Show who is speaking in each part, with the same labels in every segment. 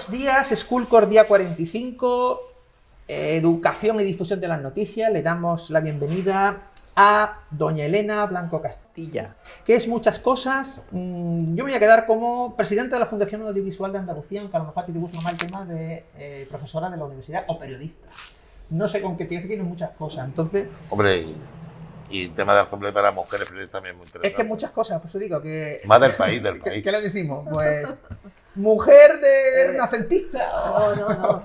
Speaker 1: buenos días, Schoolcore día 45, educación y difusión de las noticias. Le damos la bienvenida a doña Elena Blanco Castilla, que es muchas cosas. Yo me voy a quedar como presidenta de la Fundación Audiovisual de Andalucía, aunque a lo mejor a ti te gusta más el tema de profesora de la universidad o periodista. No sé con qué tiene muchas cosas, entonces...
Speaker 2: Hombre, y el tema de asamblea para mujeres periodistas también es muy interesante.
Speaker 1: Es que muchas cosas, por eso digo que...
Speaker 2: Más del país, del país.
Speaker 1: ¿Qué le decimos? Pues... mujer de renacentista.
Speaker 3: No.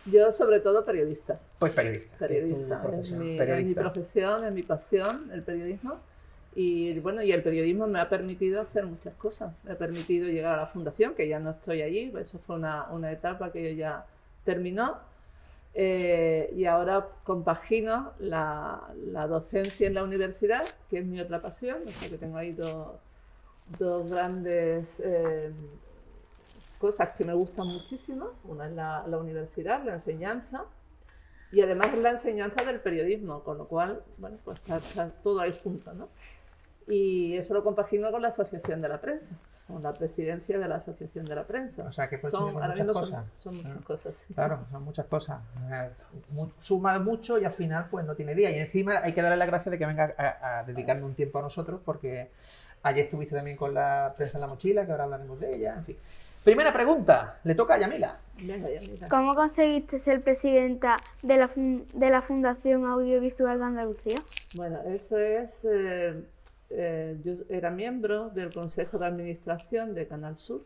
Speaker 3: Yo sobre todo periodista.
Speaker 1: Pues periodista.
Speaker 3: Periodista. Es mi profesión, es mi pasión, el periodismo. Y bueno, y el periodismo me ha permitido hacer muchas cosas. Me ha permitido llegar a la fundación, que ya no estoy allí, eso fue una etapa que yo ya terminó. Y ahora compagino la docencia en la universidad, que es mi otra pasión. O sea que tengo ahí dos grandes cosas que me gustan muchísimo. Una es la universidad, la enseñanza, y además es la enseñanza del periodismo, con lo cual, bueno, pues está todo ahí junto, ¿no? Y eso lo compagino con la Asociación de la Prensa, con la presidencia de la Asociación de la Prensa.
Speaker 1: O sea, que pues
Speaker 3: son
Speaker 1: muchas cosas.
Speaker 3: Son muchas cosas, sí.
Speaker 1: Claro, son muchas cosas. Suma mucho y al final pues no tiene día. Y encima hay que darle las gracias de que venga a dedicarme un tiempo a nosotros, porque ayer estuviste también con la prensa en la mochila, que ahora hablaremos de ella, en fin. Primera pregunta, le toca a Yamila.
Speaker 3: Venga, Yamila.
Speaker 4: ¿Cómo conseguiste ser presidenta de la Fundación Audiovisual de Andalucía?
Speaker 3: Bueno, eso es... yo era miembro del Consejo de Administración de Canal Sur,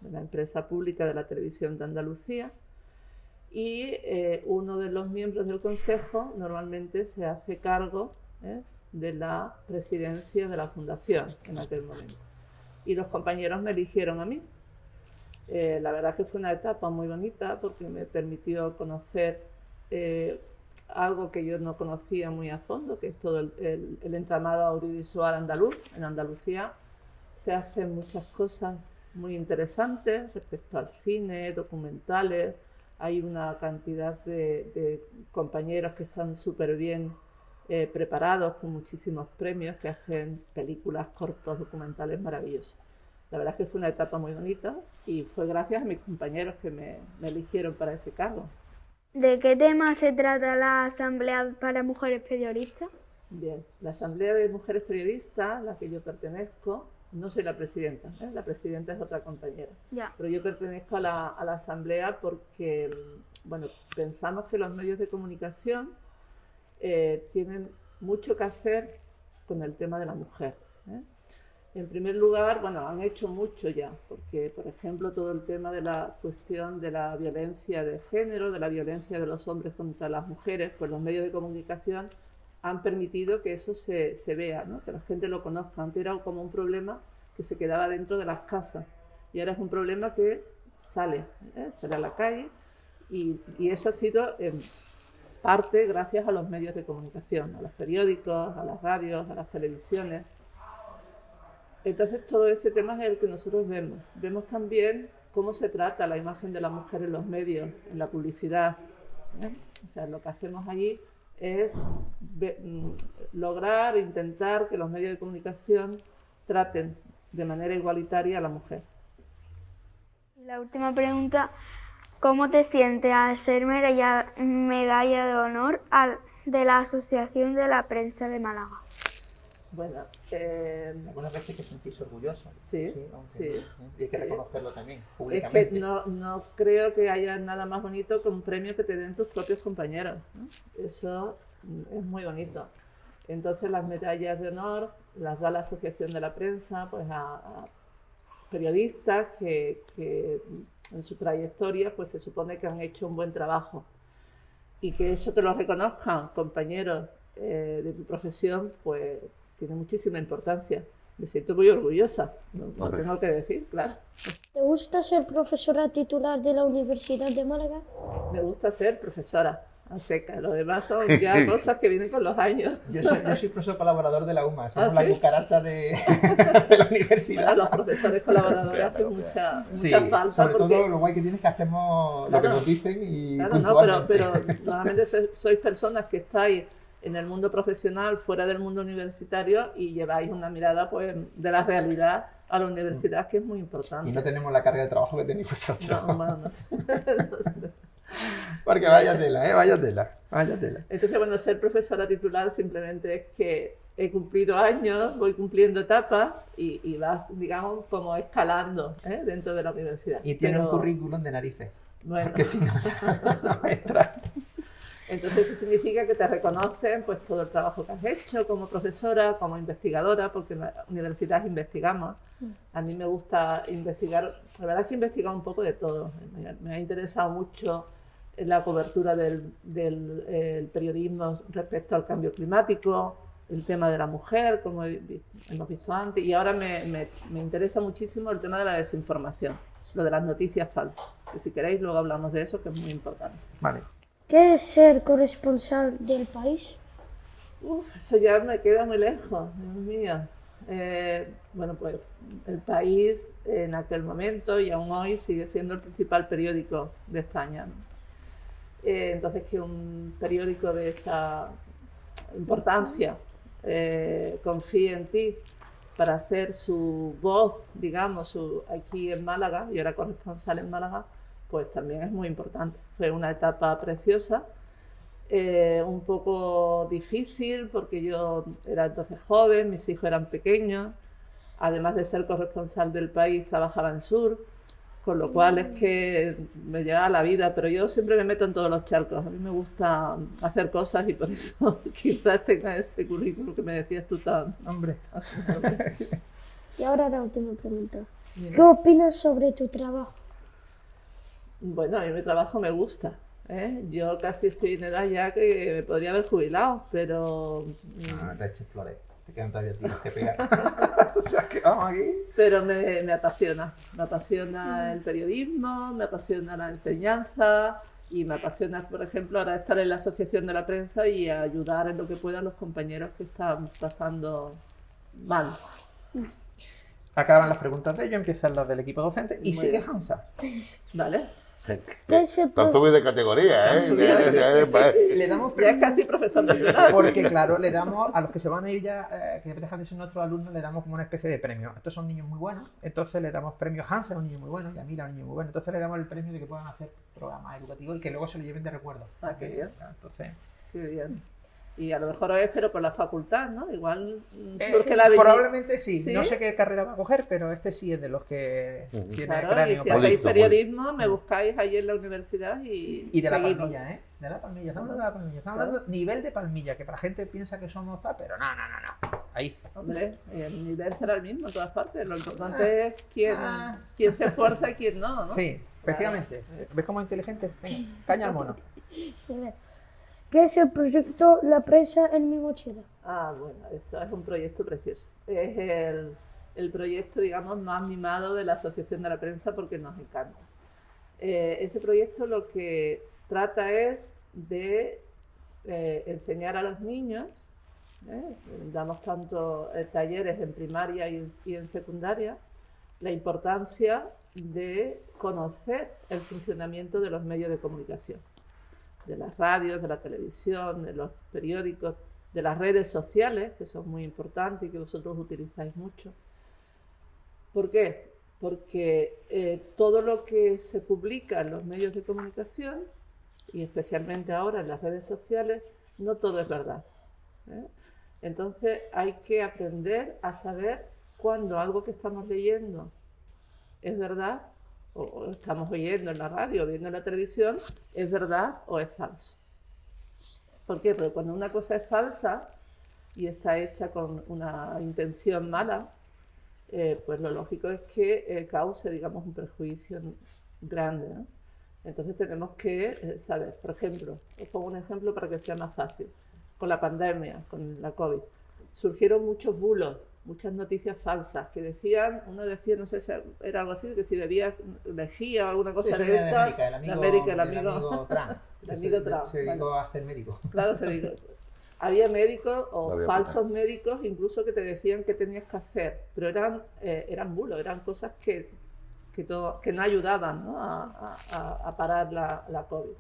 Speaker 3: de la empresa pública de la televisión de Andalucía, y uno de los miembros del Consejo normalmente se hace cargo de la presidencia de la Fundación en aquel momento. Y los compañeros me eligieron a mí. La verdad que fue una etapa muy bonita porque me permitió conocer algo que yo no conocía muy a fondo, que es todo el entramado audiovisual andaluz. En Andalucía se hacen muchas cosas muy interesantes respecto al cine, documentales. Hay una cantidad de compañeros que están súper bien preparados, con muchísimos premios, que hacen películas, cortos, documentales maravillosos. La verdad es que fue una etapa muy bonita y fue gracias a mis compañeros que me eligieron para ese cargo.
Speaker 4: ¿De qué tema se trata la Asamblea para Mujeres Periodistas?
Speaker 3: Bien, la Asamblea de Mujeres Periodistas, a la que yo pertenezco, no soy la presidenta, la presidenta es otra compañera.
Speaker 4: Ya.
Speaker 3: Pero yo pertenezco a la Asamblea porque, bueno, pensamos que los medios de comunicación tienen mucho que hacer con el tema de la mujer. En primer lugar, bueno, han hecho mucho ya, porque, por ejemplo, todo el tema de la cuestión de la violencia de género, de la violencia de los hombres contra las mujeres, pues los medios de comunicación han permitido que eso se vea, ¿no? Que la gente lo conozca. Antes era como un problema que se quedaba dentro de las casas y ahora es un problema que sale a la calle y eso ha sido en parte gracias a los medios de comunicación, a los periódicos, a las radios, a las televisiones. Entonces todo ese tema es el que nosotros vemos. Vemos también cómo se trata la imagen de la mujer en los medios, en la publicidad. O sea, lo que hacemos allí es lograr, intentar que los medios de comunicación traten de manera igualitaria a la mujer.
Speaker 4: La última pregunta, ¿cómo te sientes al ser medalla de honor de la Asociación de la Prensa de Málaga?
Speaker 3: Bueno,
Speaker 1: algunas veces hay que sentirse orgulloso.
Speaker 3: Sí.
Speaker 1: Y hay que reconocerlo también,
Speaker 3: Es
Speaker 1: públicamente.
Speaker 3: que no creo que haya nada más bonito que un premio que te den tus propios compañeros, ¿no? Eso es muy bonito. Entonces las medallas de honor las da la Asociación de la Prensa pues a periodistas que en su trayectoria pues se supone que han hecho un buen trabajo. Y que eso te lo reconozcan compañeros de tu profesión, pues tiene muchísima importancia. Me siento muy orgullosa, no tengo que decir, claro.
Speaker 5: ¿Te gusta ser profesora titular de la Universidad de Málaga?
Speaker 3: Me gusta ser profesora a seca, lo demás son ya cosas que vienen con los años.
Speaker 1: Yo soy profesor colaborador de la UMA, somos
Speaker 3: ¿Ah,
Speaker 1: la
Speaker 3: sí?
Speaker 1: cucaracha de la universidad.
Speaker 3: Los profesores colaboradores hacen mucha falta.
Speaker 1: Sobre
Speaker 3: porque...
Speaker 1: todo lo guay que tienes es que hacemos lo que nos dicen y
Speaker 3: Claro,
Speaker 1: puntualmente.
Speaker 3: pero normalmente sois personas que estáis en el mundo profesional, fuera del mundo universitario, y lleváis una mirada pues de la realidad a la universidad, que es muy importante.
Speaker 1: Y no tenemos la carga de trabajo que tenéis vosotros.
Speaker 3: No, bueno, no sé.
Speaker 1: Porque vaya tela, vaya tela, vaya tela.
Speaker 3: Entonces, bueno, ser profesora titular simplemente es que he cumplido años, voy cumpliendo etapas y vas, digamos, como escalando dentro de la universidad.
Speaker 1: Y tiene
Speaker 3: Pero,
Speaker 1: un currículum de narices.
Speaker 3: bueno,
Speaker 1: Porque si no, no entra.
Speaker 3: entonces eso significa que te reconocen pues todo el trabajo que has hecho como profesora, como investigadora, porque en la universidad investigamos. A mí me gusta investigar, la verdad es que he investigado un poco de todo. Me ha interesado mucho la cobertura del periodismo respecto al cambio climático, el tema de la mujer, como hemos visto antes, y ahora me interesa muchísimo el tema de la desinformación, lo de las noticias falsas, que si queréis luego hablamos de eso, que es muy importante.
Speaker 1: Vale.
Speaker 5: ¿Qué es ser corresponsal del país?
Speaker 3: Eso ya me queda muy lejos, Dios mío. Bueno, pues el país en aquel momento y aún hoy sigue siendo el principal periódico de España, ¿no? Entonces, que un periódico de esa importancia confíe en ti para ser su voz, digamos, aquí en Málaga, yo era corresponsal en Málaga, pues también es muy importante. Fue una etapa preciosa, un poco difícil porque yo era entonces joven, mis hijos eran pequeños, además de ser corresponsal del país trabajaba en Sur, con lo cual es que me llevaba la vida, pero yo siempre me meto en todos los charcos. A mí me gusta hacer cosas y por eso quizás tenga ese currículum que me decías tú tan...
Speaker 1: Hombre.
Speaker 5: Y ahora la última pregunta.
Speaker 3: Mira.
Speaker 5: ¿Qué opinas sobre tu trabajo?
Speaker 3: Bueno, a mí mi trabajo me gusta, ¿eh? Yo casi estoy en edad ya que me podría haber jubilado, pero...
Speaker 1: No, te eches flores. Te quedan todavía tiros que pegar. O sea, que vamos aquí.
Speaker 3: Pero me apasiona. Me apasiona el periodismo, me apasiona la enseñanza y me apasiona, por ejemplo, ahora estar en la Asociación de la Prensa y ayudar en lo que pueda a los compañeros que están pasando mal.
Speaker 1: Acaban las preguntas de ellos, empiezan las del equipo docente y
Speaker 3: Muy
Speaker 1: sigue
Speaker 3: bien.
Speaker 1: Hansa.
Speaker 3: ¿Vale?
Speaker 5: ¿Qué es el
Speaker 2: Te has subido de categoría, ¿eh?
Speaker 1: Le damos
Speaker 3: Ya es casi profesor titular.
Speaker 1: porque claro, le damos a los que se van a ir ya, que dejan de ser nuestros alumnos, le damos como una especie de premio. Estos son niños muy buenos, entonces le damos premio Hansa, a un niño muy bueno, y a Mila, a un niño muy bueno. Entonces le damos el premio de que puedan hacer programas educativos y que luego se lo lleven de recuerdo.
Speaker 3: Ah, qué bien.
Speaker 1: Entonces,
Speaker 3: Qué bien. Y a lo mejor es, pero por la facultad, ¿no? Igual surge la habilidad.
Speaker 1: probablemente sí.
Speaker 3: ¿Sí?
Speaker 1: No sé qué carrera va a coger, pero este sí es de los que tiene
Speaker 3: Claro, y
Speaker 1: cráneo.
Speaker 3: si
Speaker 1: para-
Speaker 3: hacéis
Speaker 2: Político,
Speaker 3: periodismo, me buscáis ahí en la universidad
Speaker 1: Y de la
Speaker 3: seguimos.
Speaker 1: palmilla, ¿eh? De la palmilla, estamos hablando de la palmilla. Estamos hablando nivel de palmilla, que para la gente piensa que somos tal, pero no. Ahí.
Speaker 3: Hombre, el nivel será el mismo en todas partes. Lo importante es quién se esfuerza y quién no, ¿no?
Speaker 1: Sí, efectivamente. ¿Ves cómo es inteligente? Venga, caña al mono.
Speaker 5: Se ve. ¿Qué es el proyecto La Prensa en mi mochila?
Speaker 3: Ah, bueno, eso es un proyecto precioso. Es el proyecto, digamos, más mimado de la Asociación de la Prensa porque nos encanta. Ese proyecto lo que trata es de enseñar a los niños, damos tanto talleres en primaria y en secundaria, la importancia de conocer el funcionamiento de los medios de comunicación, de las radios, de la televisión, de los periódicos, de las redes sociales, que son muy importantes y que vosotros utilizáis mucho. ¿Por qué? Porque todo lo que se publica en los medios de comunicación, y especialmente ahora en las redes sociales, no todo es verdad, ¿eh? Entonces hay que aprender a saber cuándo algo que estamos leyendo es verdad, o estamos oyendo en la radio o viendo en la televisión, es verdad o es falso. ¿Por qué? Porque cuando una cosa es falsa y está hecha con una intención mala, pues lo lógico es que cause, digamos, un perjuicio grande, ¿no? Entonces tenemos que saber, por ejemplo, os pongo un ejemplo para que sea más fácil. Con la pandemia, con la COVID, surgieron muchos bulos, muchas noticias falsas que decían, uno decía, no sé si era algo así, que si bebía lejía o alguna cosa
Speaker 1: Sí,
Speaker 3: de esta.
Speaker 1: el amigo Trump.
Speaker 3: El amigo Trump.
Speaker 1: Se dedicó a hacer médico.
Speaker 3: Claro, se dijo. Había médicos o
Speaker 2: Había
Speaker 3: falsos médicos incluso que te decían qué tenías que hacer, pero eran bulos, eran cosas que no ayudaban, ¿no? a parar la COVID.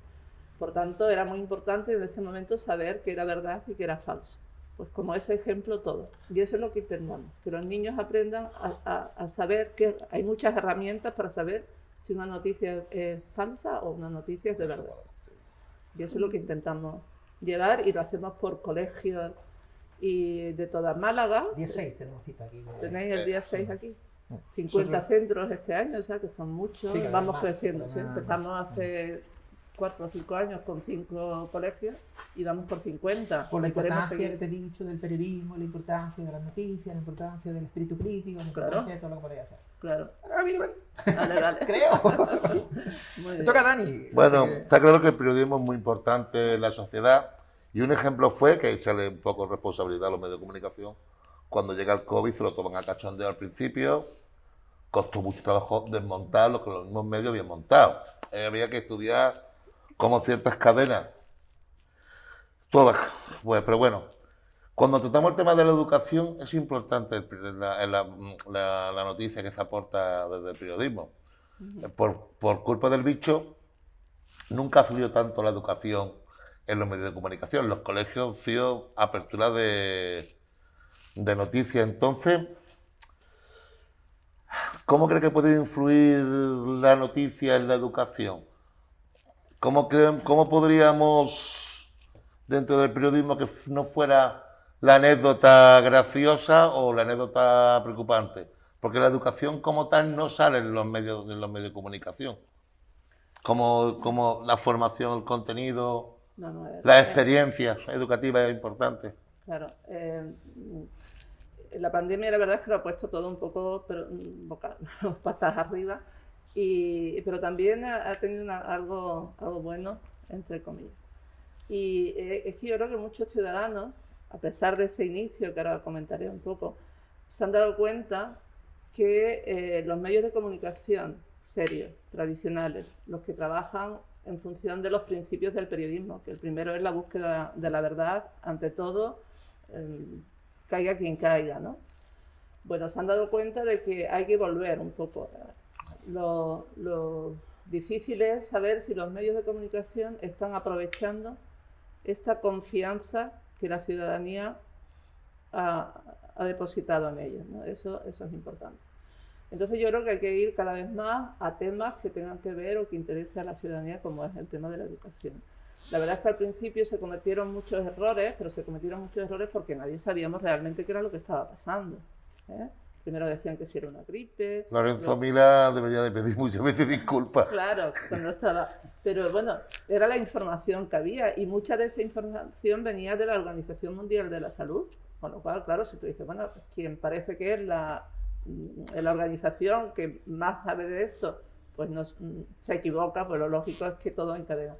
Speaker 3: Por tanto, era muy importante en ese momento saber qué era verdad y qué era falso. Pues como ese ejemplo todo. Y eso es lo que intentamos, que los niños aprendan a saber que hay muchas herramientas para saber si una noticia es falsa o una noticia es de verdad. Y eso es lo que intentamos llevar y lo hacemos por colegios y de toda Málaga.
Speaker 1: Día 6 tenemos cita aquí.
Speaker 3: Tenéis el día 6 aquí. 50 centros este año, o sea que son muchos,
Speaker 1: Sí,
Speaker 3: vamos
Speaker 1: además,
Speaker 3: creciendo. ¿sí?
Speaker 1: además.
Speaker 3: Empezamos hace 4 o 5 años con 5 colegios y vamos por 50.
Speaker 1: Por la
Speaker 3: Y queremos
Speaker 1: importancia
Speaker 3: seguir.
Speaker 1: que te he dicho del periodismo, la importancia de las noticias, la importancia del espíritu crítico, la importancia de todo lo que podéis hacer.
Speaker 3: Claro.
Speaker 1: Ah, mira, mira.
Speaker 3: Vale, vale.
Speaker 1: Creo.
Speaker 3: Muy
Speaker 1: Me
Speaker 3: bien.
Speaker 1: toca a Dani.
Speaker 2: Bueno,
Speaker 1: Así que-
Speaker 2: está claro que el periodismo es muy importante en la sociedad y un ejemplo fue que sale un poco responsabilidad a los medios de comunicación. Cuando llega el COVID se lo toman a cachondeo al principio, costó mucho trabajo desmontar lo que los mismos medios habían montado. Había que estudiar como ciertas cadenas, todas, pues, pero bueno, cuando tratamos el tema de la educación es importante la noticia que se aporta desde el periodismo. Por culpa del bicho, nunca ha fluido tanto la educación en los medios de comunicación. Los colegios han sido apertura de noticias. Entonces, ¿cómo cree que puede influir la noticia en la educación? ¿Cómo podríamos, dentro del periodismo, que no fuera la anécdota graciosa o la anécdota preocupante? Porque la educación como tal no sale en los medios de comunicación. Como la formación, el contenido,
Speaker 3: Vamos a ver.
Speaker 2: la experiencia educativa es importante.
Speaker 3: Claro. La pandemia la verdad es que lo ha puesto todo un poco patas arriba, pero también ha tenido algo bueno, entre comillas. Y es que yo creo que muchos ciudadanos, a pesar de ese inicio, que ahora comentaré un poco, se han dado cuenta que los medios de comunicación serios, tradicionales, los que trabajan en función de los principios del periodismo, que el primero es la búsqueda de la verdad, ante todo, caiga quien caiga, ¿no? Bueno, se han dado cuenta de que hay que volver un poco. Lo difícil es saber si los medios de comunicación están aprovechando esta confianza que la ciudadanía ha depositado en ellos, ¿no? Eso es importante. Entonces yo creo que hay que ir cada vez más a temas que tengan que ver o que interese a la ciudadanía, como es el tema de la educación. La verdad es que al principio se cometieron muchos errores, pero se cometieron muchos errores porque nadie sabíamos realmente qué era lo que estaba pasando, ¿eh? Primero decían que si era una gripe.
Speaker 2: Lorenzo Milá debería de pedir muchas veces disculpas.
Speaker 3: Claro, cuando estaba. Pero bueno, era la información que había y mucha de esa información venía de la Organización Mundial de la Salud. Con lo cual, claro, si tú dices, bueno, pues quien parece que es la organización que más sabe de esto, pues se equivoca, pues lo lógico es que todo encadena.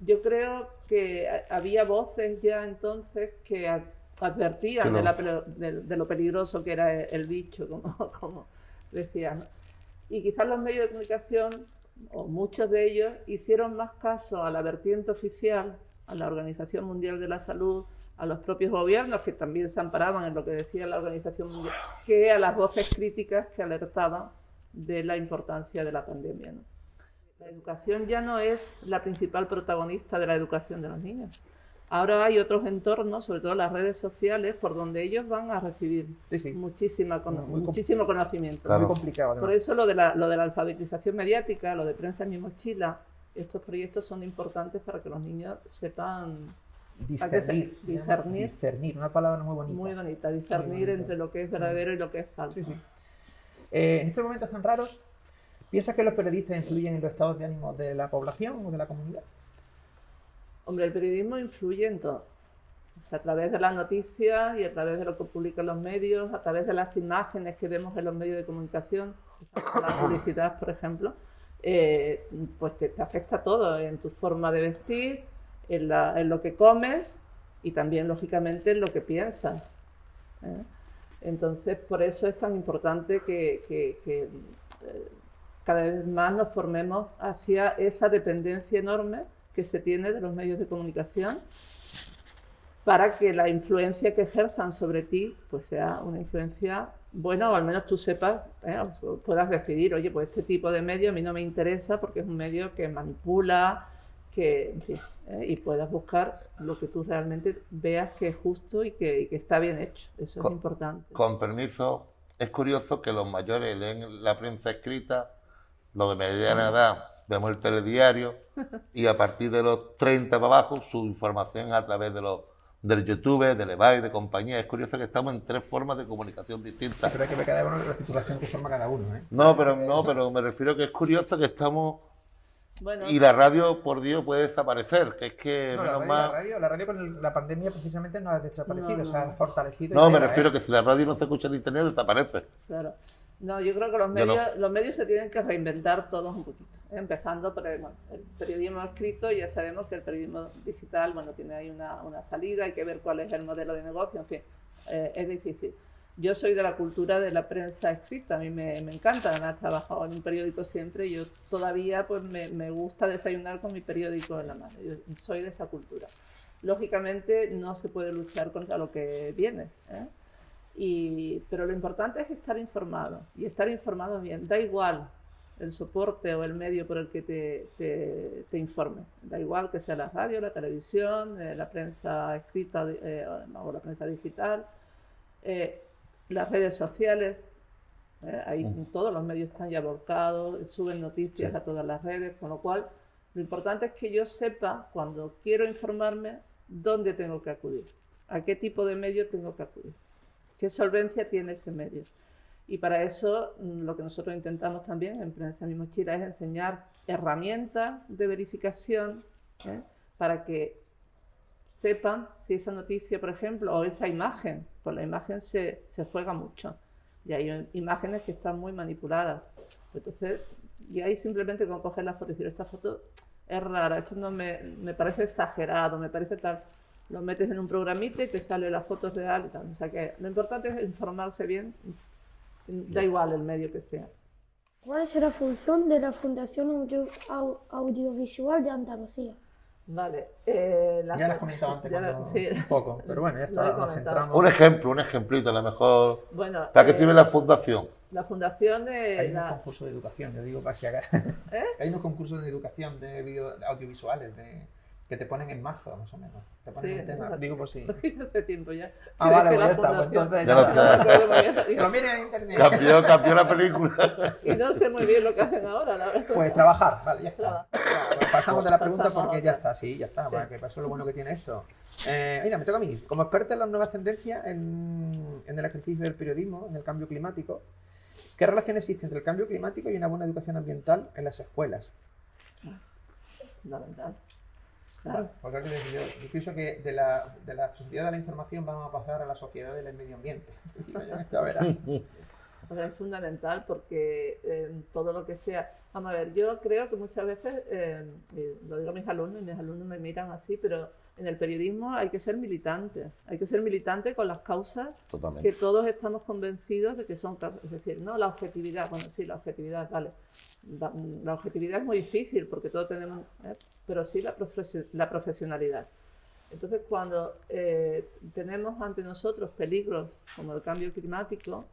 Speaker 3: Yo creo que había voces ya entonces que advertían de lo peligroso que era el bicho, como decían. Y quizás los medios de comunicación, o muchos de ellos, hicieron más caso a la vertiente oficial, a la Organización Mundial de la Salud, a los propios gobiernos, que también se amparaban en lo que decía la Organización Mundial, que a las voces críticas que alertaban de la importancia de la pandemia, ¿no? La educación ya no es la principal protagonista de la educación de los niños. Ahora hay otros entornos, sobre todo las redes sociales, por donde ellos van a recibir muchísimo conocimiento.
Speaker 2: Claro.
Speaker 1: Muy complicado, además.
Speaker 3: Por eso lo de la alfabetización mediática, lo de Prensa en mi mochila, estos proyectos son importantes para que los niños sepan
Speaker 1: Discernir, una palabra muy bonita.
Speaker 3: muy bonita, discernir entre lo que es verdadero y lo que es falso.
Speaker 1: Sí, sí. En estos momentos tan raros, ¿piensas que los periodistas influyen en los estados de ánimo de la población o de la comunidad?
Speaker 3: Hombre, el periodismo influye en todo. O sea, a través de las noticias y a través de lo que publican los medios, a través de las imágenes que vemos en los medios de comunicación, la publicidad, por ejemplo, pues te afecta todo, en tu forma de vestir, en lo que comes y también, lógicamente, en lo que piensas, ¿eh? Entonces, por eso es tan importante que cada vez más nos formemos hacia esa dependencia enorme que se tiene de los medios de comunicación para que la influencia que ejerzan sobre ti pues sea una influencia buena, o al menos tú sepas, puedas decidir, oye, pues este tipo de medio a mí no me interesa porque es un medio que manipula, que, en fin, y puedas buscar lo que tú realmente veas que es justo y que está bien hecho. Eso es importante.
Speaker 2: Con permiso, es curioso que los mayores leen la prensa escrita, los de mediana edad vemos el telediario y a partir de los 30 para abajo su información a través del YouTube, del eBay, de compañía. Es curioso que estamos en 3 formas de comunicación distintas.
Speaker 1: Pero hay que ver cada uno la titulación que forma cada uno, ¿eh?
Speaker 2: No, pero me refiero que es curioso que estamos...
Speaker 3: Bueno,
Speaker 2: Y la radio, por Dios, puede desaparecer, que es que
Speaker 1: No,
Speaker 2: menos mal...
Speaker 1: la radio con la pandemia precisamente no ha desaparecido,
Speaker 3: No,
Speaker 1: se ha
Speaker 3: no.
Speaker 1: fortalecido.
Speaker 2: No,
Speaker 1: y
Speaker 2: me
Speaker 1: pega,
Speaker 2: refiero
Speaker 1: ¿eh?
Speaker 2: que si la radio no se escucha en internet, desaparece.
Speaker 3: claro. No, yo creo que los medios se tienen que reinventar todos un poquito, empezando por el periodismo escrito. Ya sabemos que el periodismo digital, bueno, tiene ahí una salida, hay que ver cuál es el modelo de negocio, en fin, es difícil. Yo soy de la cultura de la prensa escrita, a mí me encanta, además he trabajado en un periódico siempre y yo todavía pues me gusta desayunar con mi periódico en la mano, yo soy de esa cultura. Lógicamente no se puede luchar contra lo que viene, ¿eh? Pero lo importante es estar informado y estar informado bien. Da igual el soporte o el medio por el que te informe. Da igual que sea la radio, la televisión, la prensa escrita o la prensa digital, las redes sociales. Ahí todos los medios están ya volcados, suben noticias a todas las redes, con lo cual lo importante es que yo sepa cuando quiero informarme dónde tengo que acudir, a qué tipo de medio tengo que acudir. ¿Qué solvencia tiene ese medio? Y para eso lo que nosotros intentamos también en Prensa Mi Mochila es enseñar herramientas de verificación, para que sepan si esa noticia, por ejemplo, o esa imagen, con la imagen se juega mucho. Y hay imágenes que están muy manipuladas. Entonces, y ahí simplemente con coger la foto y decir, esta foto es rara, esto no me parece exagerado, me parece tal... Lo metes en un programita y te sale la foto real y tal. O sea que lo importante es informarse bien, da igual el medio que sea.
Speaker 5: ¿Cuál es la función de la Fundación Audiovisual de Andalucía?
Speaker 3: Vale.
Speaker 1: Ya lo has comentado antes
Speaker 3: sí.
Speaker 1: un poco, pero bueno, ya
Speaker 3: Lo he
Speaker 1: está, nos
Speaker 3: comentado.
Speaker 1: centramos.
Speaker 2: Un ejemplito, a lo mejor.
Speaker 3: Bueno,
Speaker 2: ¿Para qué sirve la fundación?
Speaker 3: La fundación
Speaker 1: Hay unos concursos de educación, yo digo para si haga. Hay unos concursos de educación de audiovisuales que te ponen en marzo, más o menos. Te ponen el tema. Digo por si.
Speaker 3: Lo hice hace tiempo ya.
Speaker 1: Vale,
Speaker 3: Dejé
Speaker 1: pues
Speaker 3: la
Speaker 1: ya está. Pues
Speaker 3: fundación.
Speaker 1: entonces
Speaker 2: Ya lo
Speaker 3: No me acuerdo muy bien.
Speaker 1: Que lo miren en internet.
Speaker 2: Cambió la película.
Speaker 3: Y no sé muy bien lo que hacen ahora, la verdad.
Speaker 1: Pues trabajar, vale, ya está. Pasamos de la pregunta
Speaker 3: Pasamos
Speaker 1: porque
Speaker 3: a
Speaker 1: ya
Speaker 3: otra.
Speaker 1: está, sí, ya está.
Speaker 3: Sí.
Speaker 1: Para que eso es lo bueno que tiene esto. Mira, me toca a mí. Como experta en las nuevas tendencias en el ejercicio del periodismo, en el cambio climático, ¿qué relación existe entre el cambio climático y una buena educación ambiental en las escuelas?
Speaker 3: Fundamental. Claro.
Speaker 1: Porque yo pienso que de la sociedad de la información vamos a pasar a la sociedad del medio ambiente. Ya verás.
Speaker 3: O sea, es fundamental porque todo lo que sea... Vamos a ver, yo creo que muchas veces, y lo digo a mis alumnos, y mis alumnos me miran así, pero en el periodismo hay que ser militante con las causas
Speaker 2: Totalmente.
Speaker 3: que todos estamos convencidos de que son... Es decir, no, la objetividad, bueno, sí, la objetividad, vale. La objetividad es muy difícil porque todos tenemos... pero sí la profesionalidad. Entonces, cuando tenemos ante nosotros peligros como el cambio climático,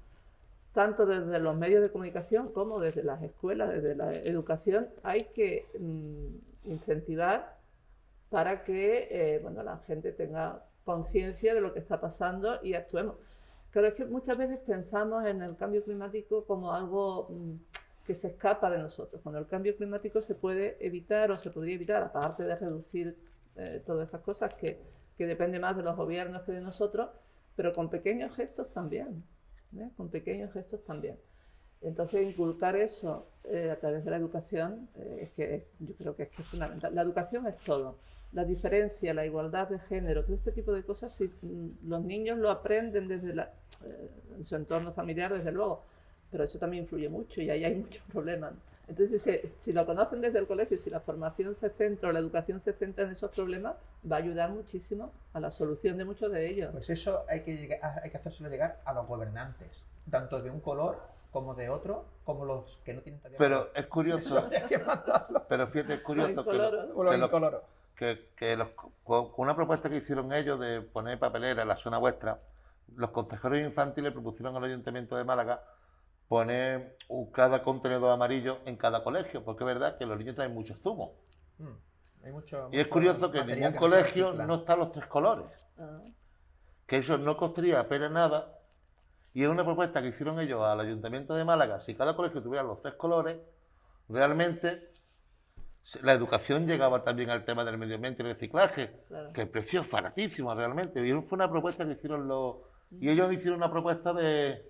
Speaker 3: tanto desde los medios de comunicación como desde las escuelas, desde la educación, hay que incentivar para que la gente tenga conciencia de lo que está pasando y actuemos. Claro, es que muchas veces pensamos en el cambio climático como algo que se escapa de nosotros. Cuando el cambio climático se puede evitar o se podría evitar, aparte de reducir todas estas cosas que depende más de los gobiernos que de nosotros, pero con pequeños gestos también. Con pequeños gestos también. Entonces, inculcar eso a través de la educación, yo creo que es fundamental. La educación es todo. La diferencia, la igualdad de género, todo este tipo de cosas, si los niños lo aprenden desde en su entorno familiar, desde luego, pero eso también influye mucho y ahí hay muchos problemas. Entonces, si lo conocen desde el colegio, si la formación se centra o la educación se centra en esos problemas, va a ayudar muchísimo a la solución de muchos de ellos.
Speaker 1: Pues eso hay que hacérselo llegar a los gobernantes, tanto de un color como de otro, como los que no tienen tarea.
Speaker 2: Pero es curioso, pero fíjate, es curioso con una propuesta que hicieron ellos de poner papelera en la zona vuestra, los consejeros infantiles propusieron al Ayuntamiento de Málaga poner cada contenedor amarillo en cada colegio, porque es verdad que los niños traen mucho zumo.
Speaker 1: Hay mucho,
Speaker 2: Y es
Speaker 1: mucho
Speaker 2: curioso que en
Speaker 1: material
Speaker 2: ningún
Speaker 1: no se
Speaker 2: colegio
Speaker 1: recicla.
Speaker 2: no están los 3 colores.
Speaker 3: Ah,
Speaker 2: Que eso no costaría apenas nada. Y es una propuesta que hicieron ellos al Ayuntamiento de Málaga. Si cada colegio tuviera los 3 colores, realmente la educación llegaba también al tema del medio ambiente y el reciclaje,
Speaker 3: claro.
Speaker 2: que el precio es baratísimo realmente. Y fue una propuesta que hicieron y ellos hicieron una propuesta de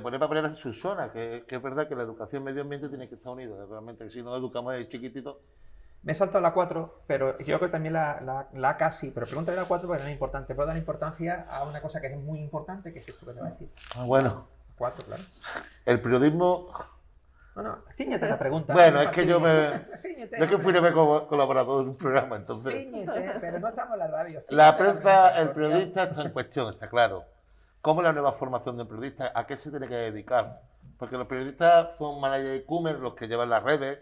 Speaker 2: poner papeles en sus zonas, que es verdad que la educación y el medio ambiente tiene que estar unidos. Realmente, que si no educamos de chiquitito.
Speaker 1: Me he saltado la 4, pero yo creo que también la casi, pero pregúntale la 4 porque también es importante. Puedo dar importancia a una cosa que es muy importante, que es esto que te voy a decir.
Speaker 2: Bueno,
Speaker 1: 4, claro.
Speaker 2: el periodismo.
Speaker 1: No, cíñete a la pregunta.
Speaker 2: Bueno, es que yo me.
Speaker 1: Cíñete,
Speaker 2: Yo es que fui
Speaker 1: hombre.
Speaker 2: colaborador de un programa, entonces.
Speaker 1: Cíñete, pero no estamos en la radio.
Speaker 2: La
Speaker 1: Cíñete a
Speaker 2: prensa, el
Speaker 1: pregunta,
Speaker 2: periodista está en cuestión, está claro. ¿Cómo es la nueva formación del periodista? ¿A qué se tiene que dedicar? Porque los periodistas son managers y coomers, los que llevan las redes,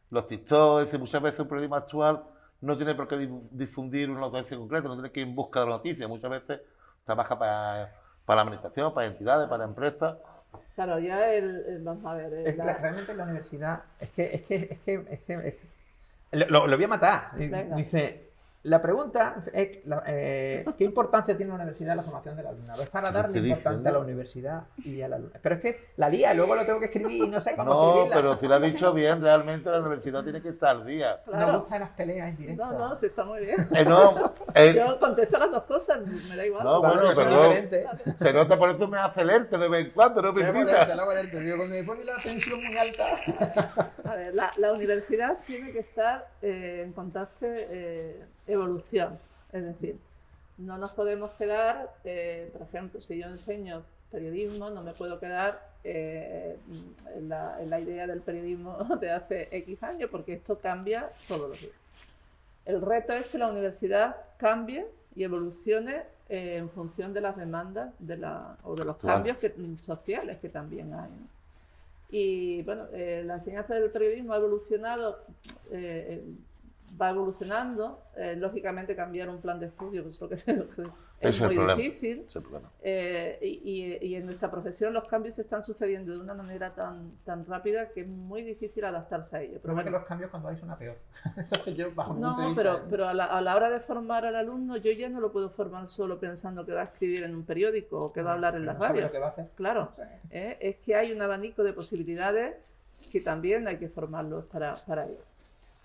Speaker 2: los TikTok, es decir, muchas veces un periodismo actual no tiene por qué difundir una noticia concreta, no tiene que ir en busca de la noticia. Muchas veces trabaja para la administración, para entidades, para empresas.
Speaker 3: Claro, ya vamos a ver.
Speaker 1: realmente en la universidad, lo voy a matar.
Speaker 3: Venga.
Speaker 1: Dice, la pregunta es, ¿qué importancia tiene la universidad en la formación del alumnado? Es para darle
Speaker 2: estoy
Speaker 1: importancia
Speaker 2: diciendo.
Speaker 1: a la universidad y al alumno. Pero es que la lía, luego lo tengo que escribir y no sé cómo
Speaker 2: No,
Speaker 1: escribirla.
Speaker 2: pero si lo ha dicho bien, realmente la universidad tiene que estar al día.
Speaker 1: Me
Speaker 3: Claro.
Speaker 1: gustan las peleas en directo.
Speaker 3: No, sí, está muy bien.
Speaker 2: No,
Speaker 3: Yo contesto las dos cosas, me da igual.
Speaker 2: no,
Speaker 1: Claro,
Speaker 2: bueno,
Speaker 1: yo soy
Speaker 2: pero
Speaker 1: diferente.
Speaker 2: se nota, por eso me hace alerta de vez en cuando, no me
Speaker 1: Luego
Speaker 2: invita.
Speaker 1: leerte, luego leerte. Digo, cuando me pone la tensión muy alta.
Speaker 3: A ver, la universidad tiene que estar en constante evolución. Es decir, no nos podemos quedar, por ejemplo, si yo enseño periodismo, no me puedo quedar en la idea del periodismo de hace X años, porque esto cambia todos los días. El reto es que la universidad cambie y evolucione en función de las demandas o de los
Speaker 2: Claro.
Speaker 3: cambios sociales que también hay, ¿no? Y bueno, la enseñanza del periodismo ha evolucionado, va evolucionando. Lógicamente cambiar un plan de estudio, pues, es
Speaker 2: Es el
Speaker 3: muy
Speaker 2: problema.
Speaker 3: difícil.
Speaker 2: Ese es el problema.
Speaker 3: Y en nuestra profesión los cambios se están sucediendo de una manera tan rápida que es muy difícil adaptarse a ello.
Speaker 1: El problema es que los cambios cuando hay son a peor. Entonces yo, bajo mi punto de
Speaker 3: No,
Speaker 1: vista,
Speaker 3: pero a la hora de formar al alumno, yo ya no lo puedo formar solo pensando que va a escribir en un periódico o que va a hablar en las
Speaker 1: no sabe
Speaker 3: radios.
Speaker 1: lo que va a hacer.
Speaker 3: Claro,
Speaker 1: Sí.
Speaker 3: es que hay un abanico de posibilidades que también hay que formarlos para ello.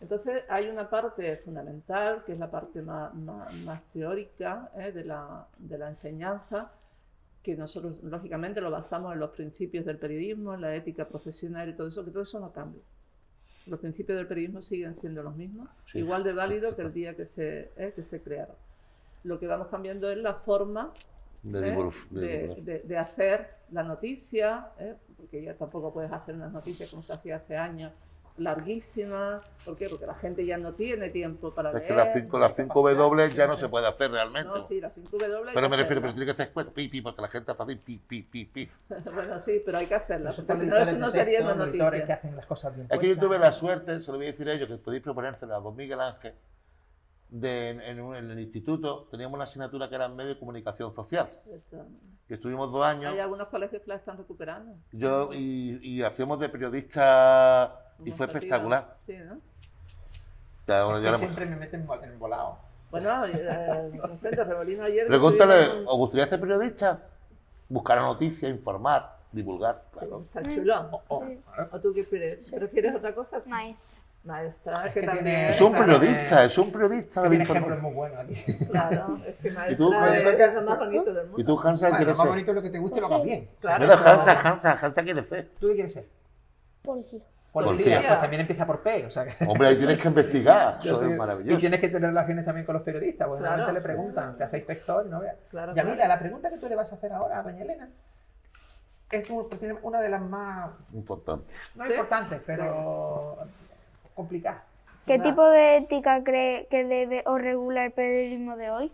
Speaker 3: Entonces hay una parte fundamental, que es la parte más teórica de la enseñanza, que nosotros lógicamente lo basamos en los principios del periodismo, en la ética profesional y todo eso, que todo eso no cambia. Los principios del periodismo siguen siendo los mismos,
Speaker 2: Sí.
Speaker 3: igual de válidos que el día que se crearon. Lo que vamos cambiando es la forma de hacer la noticia, porque ya tampoco puedes hacer unas noticias como se hacía hace años, larguísimas. ¿Por qué? Porque la gente ya no tiene tiempo para
Speaker 2: Es
Speaker 3: leer.
Speaker 2: que las 5 W ya no se puede hacer realmente.
Speaker 3: No, sí, las 5 W.
Speaker 2: Pero me refiero, pero tiene que hacer después pi, porque la gente hace así pi.
Speaker 3: Bueno, sí, pero hay que hacerlas,
Speaker 1: Eso
Speaker 3: porque si
Speaker 1: están
Speaker 3: no,
Speaker 1: editores
Speaker 3: eso
Speaker 1: de
Speaker 3: no sería
Speaker 1: texto,
Speaker 3: una
Speaker 1: editores que
Speaker 3: noticia.
Speaker 1: hacen las cosas bien
Speaker 2: Es que yo
Speaker 1: puestas.
Speaker 2: tuve la suerte, se lo voy a decir a ellos, que podéis proponérsela a don Miguel Ángel, en el instituto teníamos una asignatura que era medio de comunicación social.
Speaker 3: Esto-
Speaker 2: Y estuvimos 2 años,
Speaker 3: Hay algunos colegios que la están recuperando.
Speaker 2: yo y hacíamos de periodista y fue
Speaker 3: Demostrativa.
Speaker 2: espectacular.
Speaker 3: Sí, ¿no?
Speaker 2: Ya, bueno,
Speaker 1: Es
Speaker 2: ya
Speaker 1: que
Speaker 2: la-
Speaker 1: siempre me meten en el volado.
Speaker 3: Bueno, no sé, de Rebolino ayer...
Speaker 2: Pregúntale,
Speaker 3: estuvieron-
Speaker 2: ¿os gustaría ser periodista? Buscar noticias, informar, divulgar.
Speaker 3: Sí,
Speaker 2: Claro.
Speaker 3: está chulo.
Speaker 4: Sí.
Speaker 3: ¿O tú qué prefieres? ¿Prefieres otra cosa?
Speaker 4: Maestra.
Speaker 3: Maestra,
Speaker 1: Es
Speaker 3: que
Speaker 1: que
Speaker 3: también...
Speaker 1: tiene-
Speaker 2: Es un
Speaker 1: Claro,
Speaker 2: periodista, es un periodista de la
Speaker 1: Tiene ejemplos
Speaker 2: información.
Speaker 1: muy buenos aquí.
Speaker 3: Claro, es que
Speaker 2: ¿Y tú,
Speaker 3: maestra
Speaker 2: Hansa?
Speaker 3: es lo más bonito del mundo.
Speaker 2: ¿Y tú, Hansa,
Speaker 1: Bueno,
Speaker 2: quieres
Speaker 1: lo más
Speaker 2: ser?
Speaker 1: bonito es lo que te guste y lo más bien.
Speaker 3: Claro,
Speaker 2: Mira,
Speaker 3: eso-
Speaker 2: Hansa quiere ser.
Speaker 1: ¿Tú qué quieres ser?
Speaker 5: Policía.
Speaker 1: Policía.
Speaker 2: Policía.
Speaker 1: Pues también empieza por P. O sea que...
Speaker 2: Hombre, ahí tienes que investigar. Eso es
Speaker 1: Y
Speaker 2: maravilloso.
Speaker 1: tienes que tener relaciones también con los periodistas, porque
Speaker 3: Claro.
Speaker 1: normalmente le preguntan, ¿te hacéis textor? No veas.
Speaker 3: Claro,
Speaker 1: Ya mira,
Speaker 3: claro.
Speaker 1: la pregunta que tú le vas a hacer ahora a doña Elena es una de las más,
Speaker 2: Importante.
Speaker 1: no
Speaker 3: Sí.
Speaker 1: importantes, pero complicadas.
Speaker 4: ¿Qué
Speaker 3: Va.
Speaker 4: tipo de ética cree que debe o regula el periodismo de hoy?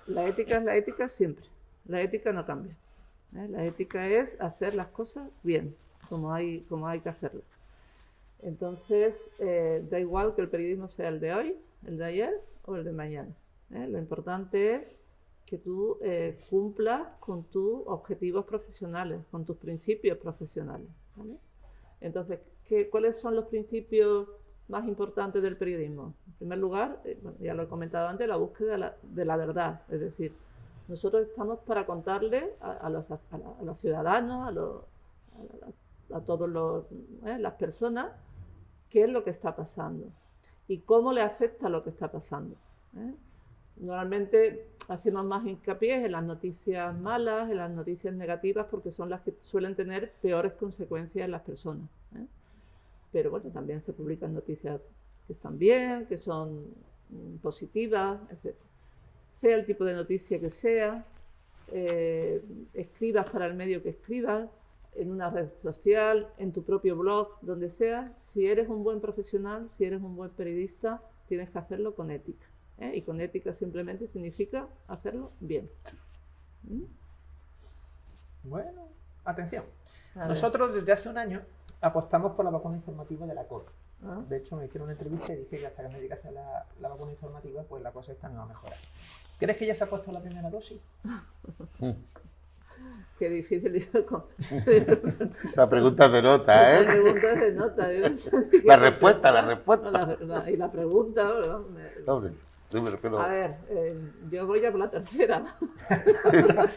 Speaker 3: La ética es la ética siempre. La ética no cambia. La ética es hacer las cosas bien, como hay que hacerlo. Entonces, da igual que el periodismo sea el de hoy, el de ayer o el de mañana. Lo importante es que tú cumplas con tus objetivos profesionales, con tus principios profesionales, ¿vale? Entonces, ¿cuáles son los principios más importantes del periodismo? En primer lugar, bueno, ya lo he comentado antes, la búsqueda de la verdad. Es decir, nosotros estamos para contarle a los ciudadanos, a todas las personas, qué es lo que está pasando y cómo le afecta lo que está pasando. Normalmente hacemos más hincapié en las noticias malas, en las noticias negativas, porque son las que suelen tener peores consecuencias en las personas. Pero bueno, también se publican noticias que están bien, que son positivas, etc. Sea el tipo de noticia que sea, escribas para el medio que escribas, en una red social, en tu propio blog, donde sea, si eres un buen profesional, si eres un buen periodista, tienes que hacerlo con ética. Y con ética simplemente significa hacerlo bien.
Speaker 1: Bueno, atención.
Speaker 3: A ver.
Speaker 1: Nosotros desde hace un año apostamos por la vacuna informativa de la COVID.
Speaker 3: Ah.
Speaker 1: De hecho, me hicieron una entrevista y dije que hasta que no llegase la vacuna informativa, pues la cosa esta no va a mejorar. ¿Crees que ya se ha puesto la primera dosis?
Speaker 3: Qué difícil.
Speaker 2: Esa pregunta de nota,
Speaker 3: Esa
Speaker 2: ¿eh?
Speaker 3: pregunta se nota.
Speaker 2: La respuesta, la respuesta.
Speaker 3: Y la pregunta. Bueno,
Speaker 2: Hombre, sí me refiero.
Speaker 3: a ver, yo voy a por la tercera.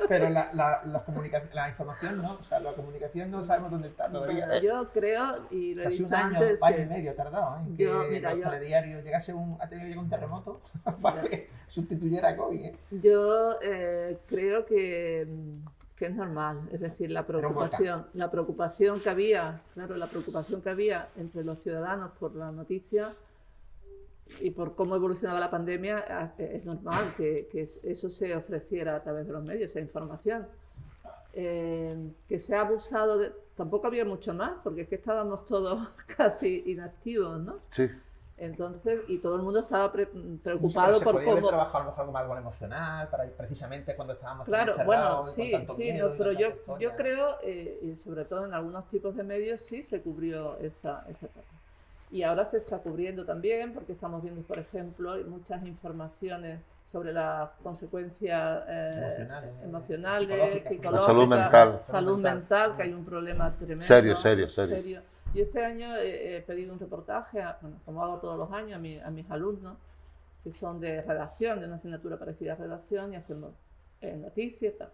Speaker 1: Pero la información no, o sea, la comunicación no sabemos dónde está todavía.
Speaker 3: Yo creo, y lo he
Speaker 1: Casi
Speaker 3: dicho
Speaker 1: un año,
Speaker 3: antes,
Speaker 1: año y medio ha tardado, ¿eh?
Speaker 3: Yo,
Speaker 1: Que
Speaker 3: mira,
Speaker 1: los
Speaker 3: yo-
Speaker 1: telediarios ha tenido que llegar un terremoto para que sustituyera a COVID, ¿eh?
Speaker 3: yo creo que es normal, es decir, la
Speaker 1: Era un volcán.
Speaker 3: preocupación que había, claro, la preocupación que había entre los ciudadanos por la noticia y por cómo evolucionaba la pandemia, es normal que eso se ofreciera a través de los medios, esa información. Que se ha abusado tampoco había mucho más, porque es que estábamos todos casi inactivos, ¿no?
Speaker 2: Sí.
Speaker 3: Entonces, y todo el mundo estaba
Speaker 1: Pero
Speaker 3: preocupado
Speaker 1: se
Speaker 3: por
Speaker 1: podía haber
Speaker 3: cómo...
Speaker 1: trabajado a lo mejor algo más algo emocional, para precisamente cuando estábamos tan
Speaker 3: Claro, bueno,
Speaker 1: encerrados,
Speaker 3: sí,
Speaker 1: con tanto
Speaker 3: sí,
Speaker 1: miedo
Speaker 3: no,
Speaker 1: y
Speaker 3: pero
Speaker 1: tanta
Speaker 3: yo
Speaker 1: historia.
Speaker 3: creo, y sobre todo en algunos tipos de medios, sí se cubrió esa etapa. Y ahora se está cubriendo también, porque estamos viendo, por ejemplo, muchas informaciones sobre las consecuencias emocionales, psicológicas,
Speaker 2: La salud mental.
Speaker 3: salud mental, que hay un problema tremendo.
Speaker 2: Serio.
Speaker 3: Y este año he pedido un reportaje, bueno, como hago todos los años, a mis alumnos, que son de redacción, de una asignatura parecida a redacción, y hacemos noticias y tal.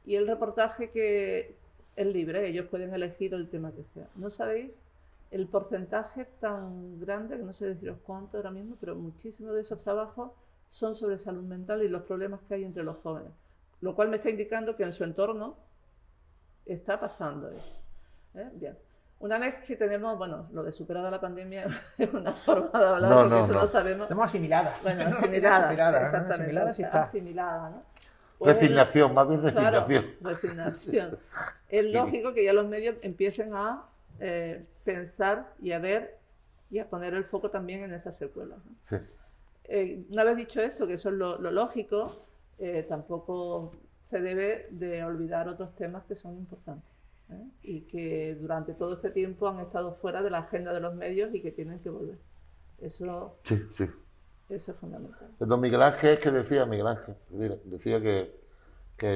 Speaker 3: Y el reportaje que es libre, ellos pueden elegir el tema que sea. ¿No sabéis el porcentaje tan grande, que no sé deciros cuánto ahora mismo, pero muchísimos de esos trabajos son sobre salud mental y los problemas que hay entre los jóvenes? Lo cual me está indicando que en su entorno está pasando eso. Bien. Una vez que tenemos, bueno, lo de superada la pandemia es una forma de hablar, porque esto no sabemos.
Speaker 1: Estamos asimiladas.
Speaker 3: Bueno,
Speaker 1: No,
Speaker 3: asimilada,
Speaker 1: ¿no?
Speaker 3: exactamente.
Speaker 1: Asimilada sí está.
Speaker 3: Asimilada, ¿no? Pues,
Speaker 2: Resignación, más bien
Speaker 3: claro,
Speaker 2: resignación.
Speaker 3: resignación. Es lógico que ya los medios empiecen a pensar y a ver y a poner el foco también en esas secuelas, ¿no?
Speaker 2: Sí.
Speaker 3: Una vez dicho eso, que eso es lo lógico, tampoco se debe de olvidar otros temas que son importantes, y que durante todo este tiempo han estado fuera de la agenda de los medios y que tienen que volver. Eso
Speaker 2: Sí.
Speaker 3: es fundamental.
Speaker 2: Don Miguel Ángel, ¿qué decía Miguel Ángel? Decía que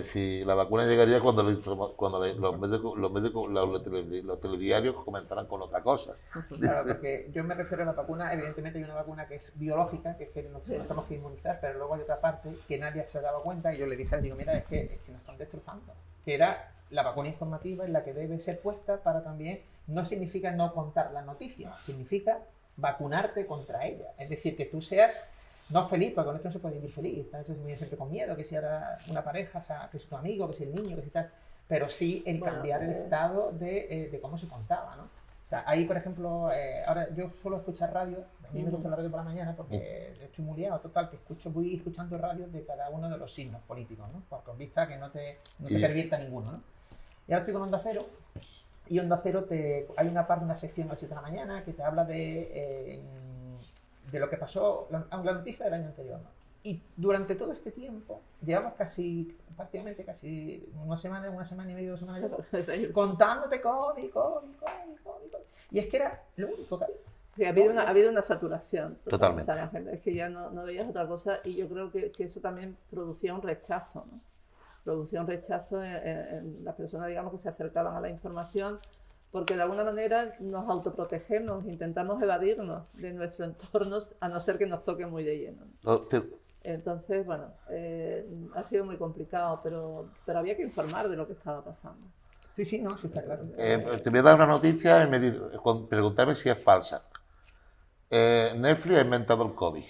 Speaker 2: si la vacuna llegaría cuando los telediarios comenzaran con otra cosa.
Speaker 1: Claro, porque yo me refiero a la vacuna, evidentemente hay una vacuna que es biológica, que es que nos tenemos que inmunizar, pero luego hay otra parte que nadie se daba cuenta, y yo le dije, digo, mira, es que nos están destrozando, que era la vacuna informativa en la que debe ser puesta para también, no significa no contar la noticia, significa vacunarte contra ella, es decir, que tú seas no feliz, porque con esto no se puede vivir feliz, estás siempre con miedo, que si ahora una pareja, o sea, que si tu amigo, que si el niño, que si tal, pero sí el cambiar el estado de cómo se contaba, ¿no? O sea, ahí, por ejemplo, ahora yo suelo escuchar radio, a mí me gusta la radio por la mañana porque estoy muy liado, total, que voy escuchando radios de cada uno de los signos políticos, ¿no? Por con vista que no te pervierta ninguno, ¿no? Y ahora estoy con Onda Cero, y Onda Cero hay una parte, una sección a las 7 de la mañana que te habla de lo que pasó, la noticia del año anterior, ¿no? Y durante todo este tiempo, llevamos prácticamente casi una semana y media, 2 semanas ya, contándote COVID. Y es que era lo único que había.
Speaker 3: Sí, ha habido una saturación.
Speaker 2: Totalmente.
Speaker 3: O sea, la gente, es que ya no veías otra cosa, y yo creo que eso también producía un rechazo, ¿no? Producía un rechazo en las personas, digamos, que se acercaban a la información, porque de alguna manera nos autoprotegemos, intentamos evadirnos de nuestro entorno, a no ser que nos toque muy de lleno, ¿no? Entonces, bueno, ha sido muy complicado, pero había que informar de lo que estaba pasando.
Speaker 1: Sí, sí, no, sí está claro.
Speaker 2: Te voy a dar una noticia y preguntarme si es falsa. Netflix ha inventado el COVID.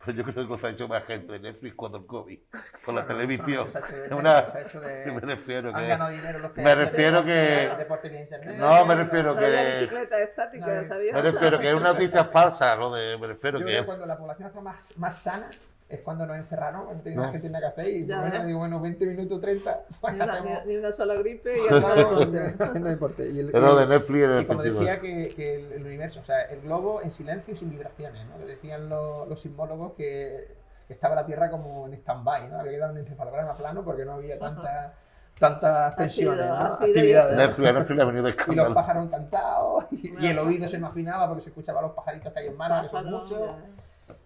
Speaker 2: Pero yo creo que lo ha hecho más gente de Netflix cuando el COVID, con la televisión. Me refiero que...
Speaker 1: Han ganado dinero los que...
Speaker 2: Me refiero que...
Speaker 1: Deporte vía internet.
Speaker 2: No, me refiero
Speaker 3: No había
Speaker 2: que...
Speaker 3: bicicleta estática, ¿sabías?
Speaker 2: Me refiero que es una noticia falsa, me refiero
Speaker 1: Yo
Speaker 2: que...
Speaker 1: creo que cuando la población está más sana es cuando nos encerraron, cuando tenía
Speaker 2: No.
Speaker 1: gente en la café y
Speaker 3: Ya,
Speaker 1: bueno,
Speaker 3: ¿eh?
Speaker 1: digo, bueno, 20 minutos, 30, pues hacemos...
Speaker 3: Ni una sola gripe y el deporte.
Speaker 1: haciendo deporte.
Speaker 2: Pero de Netflix en el
Speaker 1: Y como
Speaker 2: sentido...
Speaker 1: decía que el universo, o sea, el globo en silencio y sin vibraciones, ¿no? Que decían los sismólogos que estaba la Tierra como en stand-by, ¿no? Había quedado en encefalograma plano porque no había tantas tensiones, ¿no?
Speaker 3: ha sido
Speaker 1: Actividades.
Speaker 2: Netflix ha venido de
Speaker 1: Y los
Speaker 2: escándalo.
Speaker 1: pájaros cantados, y el oído se me afinaba porque se escuchaba a los pajaritos que hay en Málaga, que son
Speaker 3: Pájaro,
Speaker 1: muchos.
Speaker 3: ya.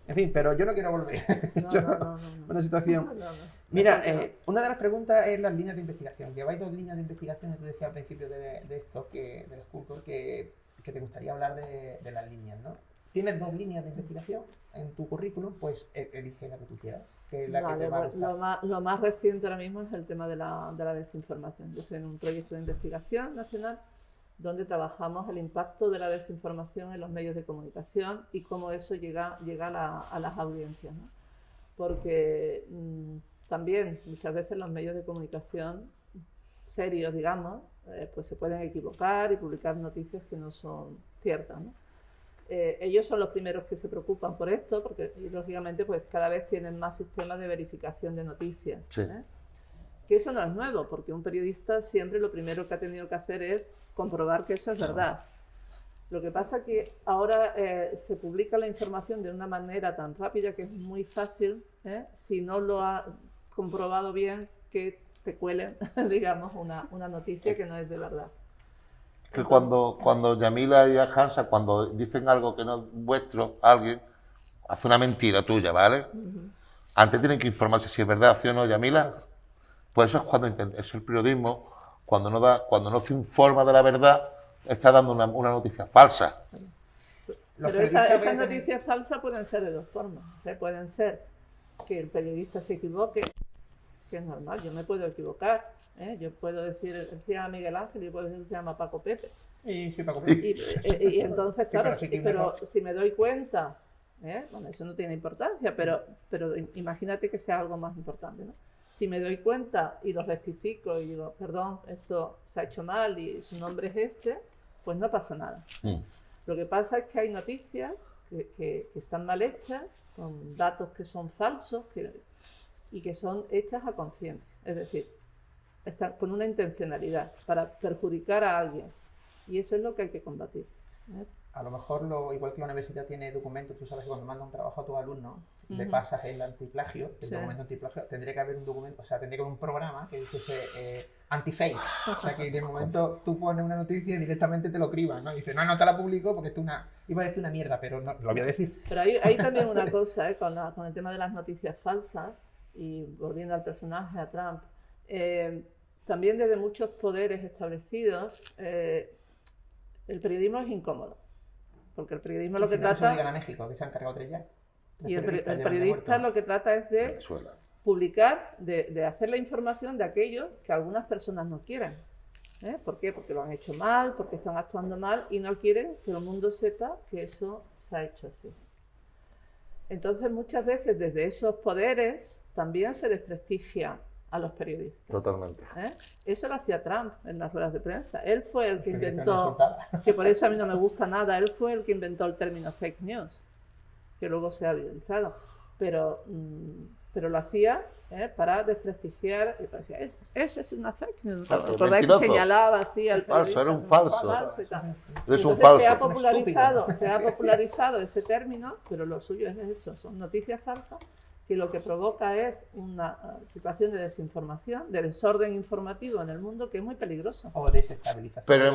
Speaker 1: En fin, pero yo no quiero volver.
Speaker 3: No.
Speaker 1: Una situación.
Speaker 3: No.
Speaker 1: Mira, una de las preguntas es las líneas de investigación. Lleváis 2 líneas de investigación, y tú decías al principio de esto, del Schoolcore, que te gustaría hablar de las líneas, ¿no? Tienes 2 líneas de investigación en tu currículum, pues elige la que tú quieras, que es la que
Speaker 3: Vale,
Speaker 1: te va a
Speaker 3: bueno,
Speaker 1: gustar.
Speaker 3: lo más reciente ahora mismo es el tema de la desinformación. Yo estoy en un proyecto de investigación nacional donde trabajamos el impacto de la desinformación en los medios de comunicación y cómo eso llega a las audiencias, ¿no? Porque también muchas veces los medios de comunicación serios, digamos, pues se pueden equivocar y publicar noticias que no son ciertas, ¿no? Ellos son los primeros que se preocupan por esto, porque y, lógicamente pues cada vez tienen más sistemas de verificación de noticias.
Speaker 2: Sí.
Speaker 3: Que eso no es nuevo, porque un periodista siempre lo primero que ha tenido que hacer es comprobar que eso es verdad. Lo que pasa que ahora se publica la información de una manera tan rápida que es muy fácil, si no lo ha comprobado bien, que te cuelen, digamos, una noticia que no es de verdad.
Speaker 2: Que cuando Yamila y Hansa, cuando dicen algo que no es vuestro, alguien hace una mentira tuya, ¿vale? Antes tienen que informarse si es verdad, ¿sí o no, Yamila? Pues eso es cuando eso es el periodismo, cuando no se informa de la verdad, está dando una noticia falsa.
Speaker 3: Pero esas noticias falsas pueden ser de 2 formas. Pueden ser que el periodista se equivoque, que es normal, yo me puedo equivocar. Yo puedo decir, él se llama Miguel Ángel y puedo decir que se llama Paco Pepe.
Speaker 1: Y sí, Paco Pepe.
Speaker 3: Y entonces, claro,
Speaker 1: pero
Speaker 3: si me doy cuenta, bueno, eso no tiene importancia, pero imagínate que sea algo más importante, ¿no? Si me doy cuenta y lo rectifico y digo, perdón, esto se ha hecho mal y su nombre es este, pues no pasa nada. Lo que pasa es que hay noticias que están mal hechas, con datos que son falsos y que son hechas a conciencia. Es decir, están con una intencionalidad para perjudicar a alguien. Y eso es lo que hay que combatir.
Speaker 1: A lo mejor, igual que la universidad tiene documentos, tú sabes que cuando manda un trabajo a tus alumnos, le pasas el antiplagio, el documento antiplagio, tendría que haber un documento, o sea, tendría que haber un programa que dijese anti-fake. O sea, que de momento tú pones una noticia y directamente te lo criban, ¿no? Y dices, no te la publico porque iba a decir una mierda, pero no, lo voy a decir.
Speaker 3: Pero hay también una cosa, con el tema de las noticias falsas, y volviendo al personaje, a Trump, también desde muchos poderes establecidos, el periodismo es incómodo. Porque el periodismo lo que
Speaker 1: No se
Speaker 3: trata...
Speaker 1: digan a México, que se han cargado 3 ya.
Speaker 3: Y el periodista lo que trata es de
Speaker 2: Venezuela.
Speaker 3: publicar, de hacer la información de aquello que algunas personas no quieren. ¿Por qué? Porque lo han hecho mal, porque están actuando mal y no quieren que el mundo sepa que eso se ha hecho así. Entonces, muchas veces desde esos poderes también se desprestigia a los periodistas.
Speaker 2: Totalmente.
Speaker 3: Eso lo hacía Trump en las ruedas de prensa. Él fue el que inventó, que por eso a mí no me gusta nada, él fue el que inventó el término fake news, que luego se ha viralizado. Pero lo hacía para desprestigiar y decía, eso es una fake news. ¿Recordáis que señalaba así al
Speaker 2: falso, era un falso.
Speaker 3: Y tal.
Speaker 2: Eres un
Speaker 3: Entonces
Speaker 2: falso.
Speaker 3: se ha popularizado ese término, pero lo suyo es eso, son noticias falsas que lo que provoca es una situación de desinformación, de desorden informativo en el mundo que es muy peligroso.
Speaker 1: O desestabilización.
Speaker 2: Pero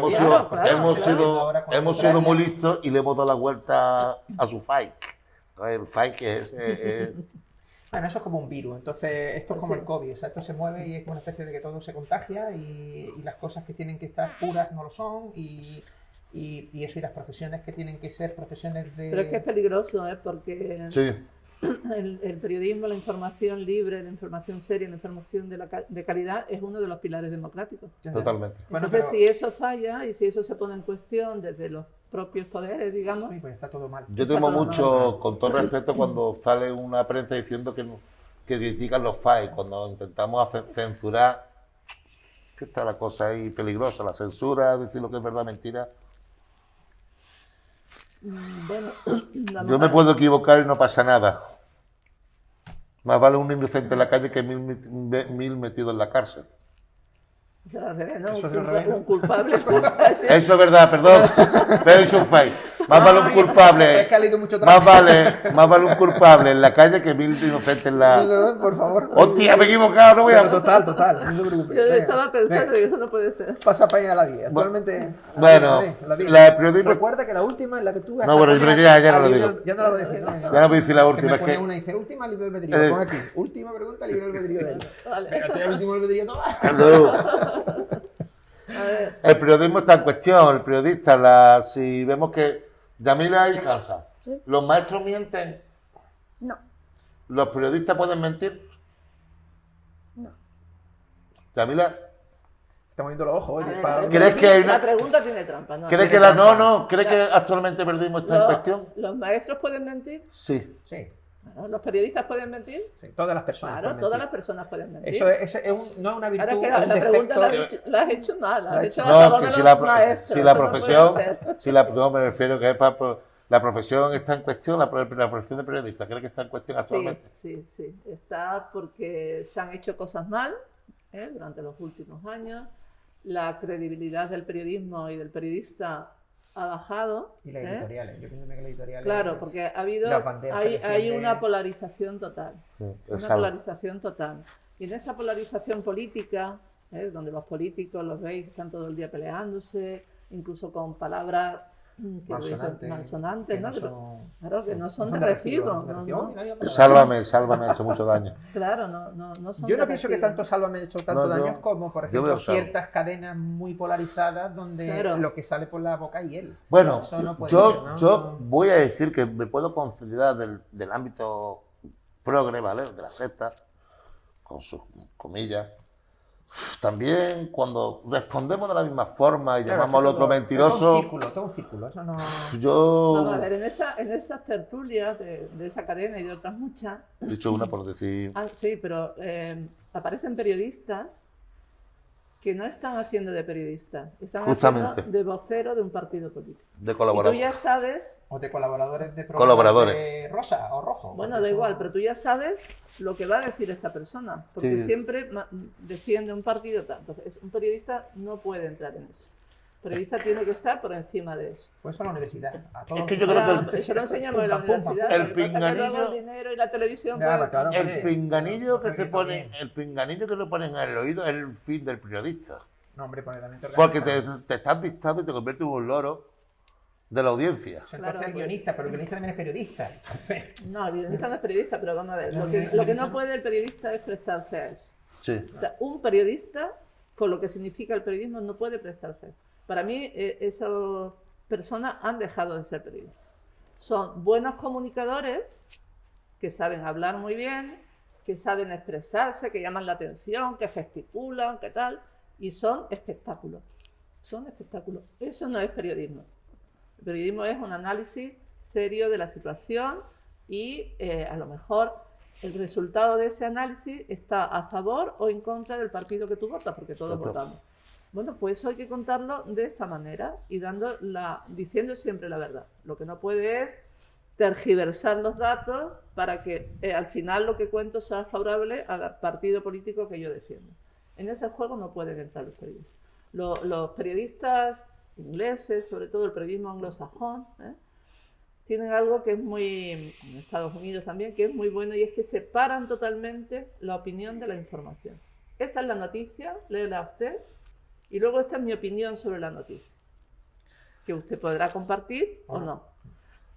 Speaker 2: hemos sido muy listos y le hemos dado la vuelta a su fake. El fake es
Speaker 1: Bueno, eso es como un virus, entonces esto es como
Speaker 3: Sí.
Speaker 1: el COVID, o sea, esto se mueve y es como una especie de que todo se contagia y las cosas que tienen que estar puras no lo son y eso, y las profesiones que tienen que ser profesiones de...
Speaker 3: Pero es que es peligroso, ¿eh? Porque
Speaker 2: Sí,
Speaker 3: el periodismo, la información libre, la información seria, la información de calidad es uno de los pilares democráticos.
Speaker 2: totalmente.
Speaker 1: Bueno,
Speaker 3: Entonces,
Speaker 1: pero-
Speaker 3: si eso falla y si eso se pone en cuestión desde los propios poderes, digamos,
Speaker 1: Sí, pues está todo mal.
Speaker 2: Yo temo mucho, con todo respeto, cuando sale una prensa diciendo que critican los FAI, cuando intentamos censurar, que está la cosa ahí peligrosa, la censura, decir lo que es verdad, mentira.
Speaker 3: bueno,
Speaker 2: Yo me puedo equivocar y no pasa nada. Más vale un inocente en la calle que mil metidos en la cárcel.
Speaker 3: Será al revés, ¿no?
Speaker 1: Eso
Speaker 3: Un
Speaker 1: es al revés, ¿no?
Speaker 3: un culpable.
Speaker 2: Eso es verdad, perdón. Me he dicho un FAI. Más vale un
Speaker 1: Es
Speaker 2: culpable.
Speaker 1: que ha leído mucho
Speaker 2: Más vale un culpable en la calle que mil inocentes en la...
Speaker 1: Por favor.
Speaker 2: ¡Hostia, me he equivocado! No voy
Speaker 1: Pero
Speaker 2: a...
Speaker 1: total, no te preocupes.
Speaker 3: Yo
Speaker 1: Venga,
Speaker 3: estaba pensando
Speaker 1: venga,
Speaker 3: que eso no puede ser.
Speaker 1: pasa para allá la 10. Actualmente...
Speaker 2: Bueno,
Speaker 1: la 10.
Speaker 2: la de periodismo...
Speaker 1: Recuerda que la última es la que tú...
Speaker 2: No, bueno, yo ya no lo digo.
Speaker 1: Ya no la voy a decir.
Speaker 2: Ya no voy a decir la última,
Speaker 1: me
Speaker 2: es
Speaker 1: pone
Speaker 2: que-
Speaker 1: una y dice, última libre albedrío. Pon aquí. Última pregunta, libre albedrío de él.
Speaker 3: Vale.
Speaker 1: Pero este es el último albedrío todo.
Speaker 2: No.
Speaker 3: A ver,
Speaker 2: El periodismo está en cuestión, el periodista, si vemos que Yamila y Hansa,
Speaker 5: Sí.
Speaker 2: los maestros mienten,
Speaker 5: No,
Speaker 2: los periodistas pueden mentir.
Speaker 5: no.
Speaker 2: Yamila,
Speaker 1: Estamos viendo los ojos,
Speaker 3: a
Speaker 1: oye.
Speaker 3: ver,
Speaker 1: para-
Speaker 2: ¿Crees que hay una-
Speaker 3: La pregunta tiene trampa, ¿no?
Speaker 2: ¿cree
Speaker 1: tiene
Speaker 2: que
Speaker 1: trampa.
Speaker 2: ¿cree que actualmente el periodismo está en cuestión?
Speaker 3: ¿Los maestros pueden mentir?
Speaker 2: Sí.
Speaker 1: Sí,
Speaker 3: Claro. ¿Los periodistas pueden mentir?
Speaker 1: sí, todas las personas.
Speaker 3: Claro,
Speaker 1: pueden
Speaker 3: todas
Speaker 1: mentir.
Speaker 3: las personas pueden mentir.
Speaker 1: Eso es no es una
Speaker 3: Ahora
Speaker 1: virtud,
Speaker 3: es que
Speaker 1: es
Speaker 3: la
Speaker 1: un
Speaker 3: pregunta
Speaker 1: defecto.
Speaker 3: la has hecho mal, la has hecho a
Speaker 2: No,
Speaker 3: favor
Speaker 2: que
Speaker 3: de
Speaker 2: si
Speaker 3: los
Speaker 2: la,
Speaker 3: maestros,
Speaker 2: si la
Speaker 3: eso no
Speaker 2: profesión,
Speaker 3: puede ser.
Speaker 2: no me refiero que es la profesión está en cuestión, la profesión de periodista, ¿cree que está en cuestión actualmente?
Speaker 3: Sí. Está porque se han hecho cosas mal durante los últimos años. La credibilidad del periodismo y del periodista ha bajado.
Speaker 1: Y las editoriales, yo pienso que las editoriales...
Speaker 3: Claro, porque ha habido,
Speaker 1: Las banderas que
Speaker 3: hay
Speaker 1: defiende-
Speaker 3: una polarización total.
Speaker 2: Sí,
Speaker 3: Una
Speaker 2: es algo.
Speaker 3: polarización total. Y en esa polarización política, donde los políticos los veis que están todo el día peleándose, incluso con palabras malsonantes,
Speaker 1: que
Speaker 3: ¿no?
Speaker 1: no son-
Speaker 3: Claro, que no son de
Speaker 1: de
Speaker 3: recibo.
Speaker 1: no de
Speaker 3: no,
Speaker 1: recibo.
Speaker 3: no.
Speaker 1: Y nadie habla.
Speaker 2: Sálvame, ha hecho mucho daño.
Speaker 3: Claro, no son
Speaker 1: Yo
Speaker 3: de
Speaker 1: no pienso que
Speaker 3: recibo.
Speaker 1: tanto Sálvame ha hecho tanto
Speaker 2: No, yo-
Speaker 1: daño como, por
Speaker 2: yo
Speaker 1: ejemplo,
Speaker 2: veo Sálvame.
Speaker 1: ciertas cadenas muy polarizadas donde
Speaker 3: Claro.
Speaker 1: lo que sale por la boca y él.
Speaker 2: Bueno,
Speaker 1: Eso no puede ser, ¿no?
Speaker 2: yo voy a decir que me puedo considerar del ámbito progre, ¿vale? De la secta, con sus comillas. También cuando respondemos de la misma forma y
Speaker 1: Claro,
Speaker 2: llamamos al
Speaker 1: es que
Speaker 2: otro
Speaker 1: todo-
Speaker 2: mentiroso,
Speaker 1: todo un círculo, eso no...
Speaker 3: Vamos a
Speaker 2: yo
Speaker 3: ver, en esas tertulias de esa cadena y de otras muchas,
Speaker 2: he dicho una por decir,
Speaker 3: sí, pero aparecen periodistas que no están haciendo de periodistas, están
Speaker 2: Justamente.
Speaker 3: haciendo de vocero de un partido político.
Speaker 2: de
Speaker 3: Y tú
Speaker 2: colaborador.
Speaker 3: ya sabes,
Speaker 1: O de colaboradores de programas
Speaker 2: Colaboradores.
Speaker 1: de rosa o rojo.
Speaker 3: bueno,
Speaker 1: porque
Speaker 3: da
Speaker 1: eso-
Speaker 3: igual, pero tú ya sabes lo que va a decir esa persona, porque
Speaker 2: Sí.
Speaker 3: siempre defiende un partido tanto. Entonces, un periodista no puede entrar en eso. El periodista tiene que estar por encima de eso.
Speaker 1: Pues eso a la universidad. A todos
Speaker 2: Es que yo
Speaker 1: los-
Speaker 2: creo que
Speaker 3: Eso lo enseñamos en la
Speaker 1: Pum, pum, pum.
Speaker 3: universidad.
Speaker 2: El
Speaker 3: lo que pasa es que luego
Speaker 2: pinganillo-
Speaker 3: el dinero y la televisión.
Speaker 1: Ya,
Speaker 3: pues,
Speaker 1: claro.
Speaker 2: El
Speaker 1: hombre,
Speaker 2: pinganillo que
Speaker 1: un
Speaker 2: se
Speaker 1: poquito
Speaker 2: pone,
Speaker 1: bien.
Speaker 2: el pinganillo que le ponen en el oído es el fin del periodista.
Speaker 1: No, hombre, porque también te
Speaker 2: Porque
Speaker 1: organizan.
Speaker 2: te estás vistando y te conviertes en un loro de la audiencia.
Speaker 1: Entonces
Speaker 3: Claro,
Speaker 1: el guionista, pero el guionista también es periodista. Entonces,
Speaker 3: No, el periodista no es periodista, pero vamos a ver. Lo que no puede el periodista es prestarse a eso.
Speaker 2: Sí.
Speaker 3: O sea, un periodista, con lo que significa el periodismo, no puede prestarse a eso. Para mí, esas personas han dejado de ser periodistas. Son buenos comunicadores que saben hablar muy bien, que saben expresarse, que llaman la atención, que gesticulan, que tal, y son espectáculos. Son espectáculos. Eso no es periodismo. El periodismo es un análisis serio de la situación y a lo mejor el resultado de ese análisis está a favor o en contra del partido que tú votas, porque todos
Speaker 2: Exacto.
Speaker 3: votamos. Bueno, pues eso hay que contarlo de esa manera y diciendo siempre la verdad. Lo que no puede es tergiversar los datos para que al final lo que cuento sea favorable al partido político que yo defiendo. En ese juego no pueden entrar los periodistas. Los periodistas ingleses, sobre todo el periodismo anglosajón, tienen algo que es muy, en Estados Unidos también, que es muy bueno y es que separan totalmente la opinión de la información. Esta es la noticia, léela usted, y luego esta es mi opinión sobre la noticia, que usted podrá compartir o no.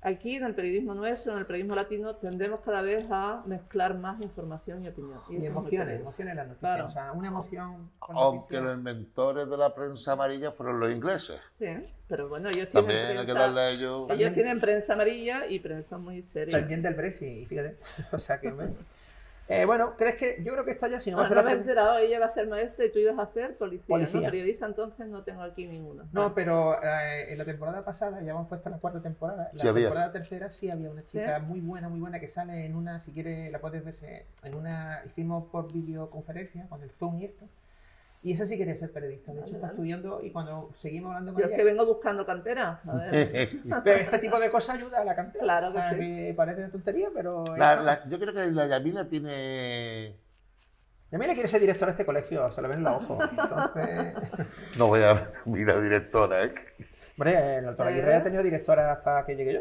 Speaker 3: Aquí en el periodismo nuestro, en el periodismo latino, tendemos cada vez a mezclar más información y opinión.
Speaker 1: Y
Speaker 3: eso es muy
Speaker 1: emociones,
Speaker 3: peligroso.
Speaker 1: emociones en las noticias.
Speaker 3: Claro.
Speaker 1: O sea, una emoción con
Speaker 2: Aunque
Speaker 1: noticias.
Speaker 2: los inventores de la prensa amarilla fueron los ingleses.
Speaker 3: Sí, pero bueno, ellos tienen
Speaker 2: También hay que
Speaker 3: prensa,
Speaker 2: darle a ellos...
Speaker 3: ellos tienen prensa amarilla y prensa muy seria.
Speaker 1: También del Brexit, y fíjate. O sea que... bueno, ¿crees que...? Yo creo que esta ya, si no me
Speaker 3: No,
Speaker 1: hace
Speaker 3: no
Speaker 1: la
Speaker 3: me he
Speaker 1: pregunta...
Speaker 3: enterado, ella va a ser maestra y tú ibas a hacer policía,
Speaker 1: Policía.
Speaker 3: ¿no? Periodista, entonces no tengo aquí ninguno.
Speaker 1: No, pero en la temporada pasada, ya hemos puesto la 4ª temporada, en la
Speaker 2: Sí había.
Speaker 1: temporada 3ª sí había una chica
Speaker 3: ¿Sí?
Speaker 1: muy buena, que sale en una, si quieres la puedes ver, en una, hicimos por videoconferencia con el Zoom y esto, y esa sí quería ser periodista, de hecho
Speaker 3: Vale,
Speaker 1: está
Speaker 3: vale.
Speaker 1: estudiando y cuando seguimos hablando con
Speaker 3: Yo es
Speaker 1: ella,
Speaker 3: que vengo buscando cantera. A ver.
Speaker 1: pero este tipo de cosas ayuda a la cantera.
Speaker 3: Claro
Speaker 1: O
Speaker 3: que
Speaker 1: sea,
Speaker 3: sí.
Speaker 1: que parece tontería, pero...
Speaker 2: Yo creo que la Yamila tiene...
Speaker 1: Yamila quiere ser directora de este colegio, se lo ven en los ojos, entonces...
Speaker 2: No voy a mirar directora, ¿eh?
Speaker 1: Hombre, el doctor Aguirre ha tenido directora hasta que llegue yo.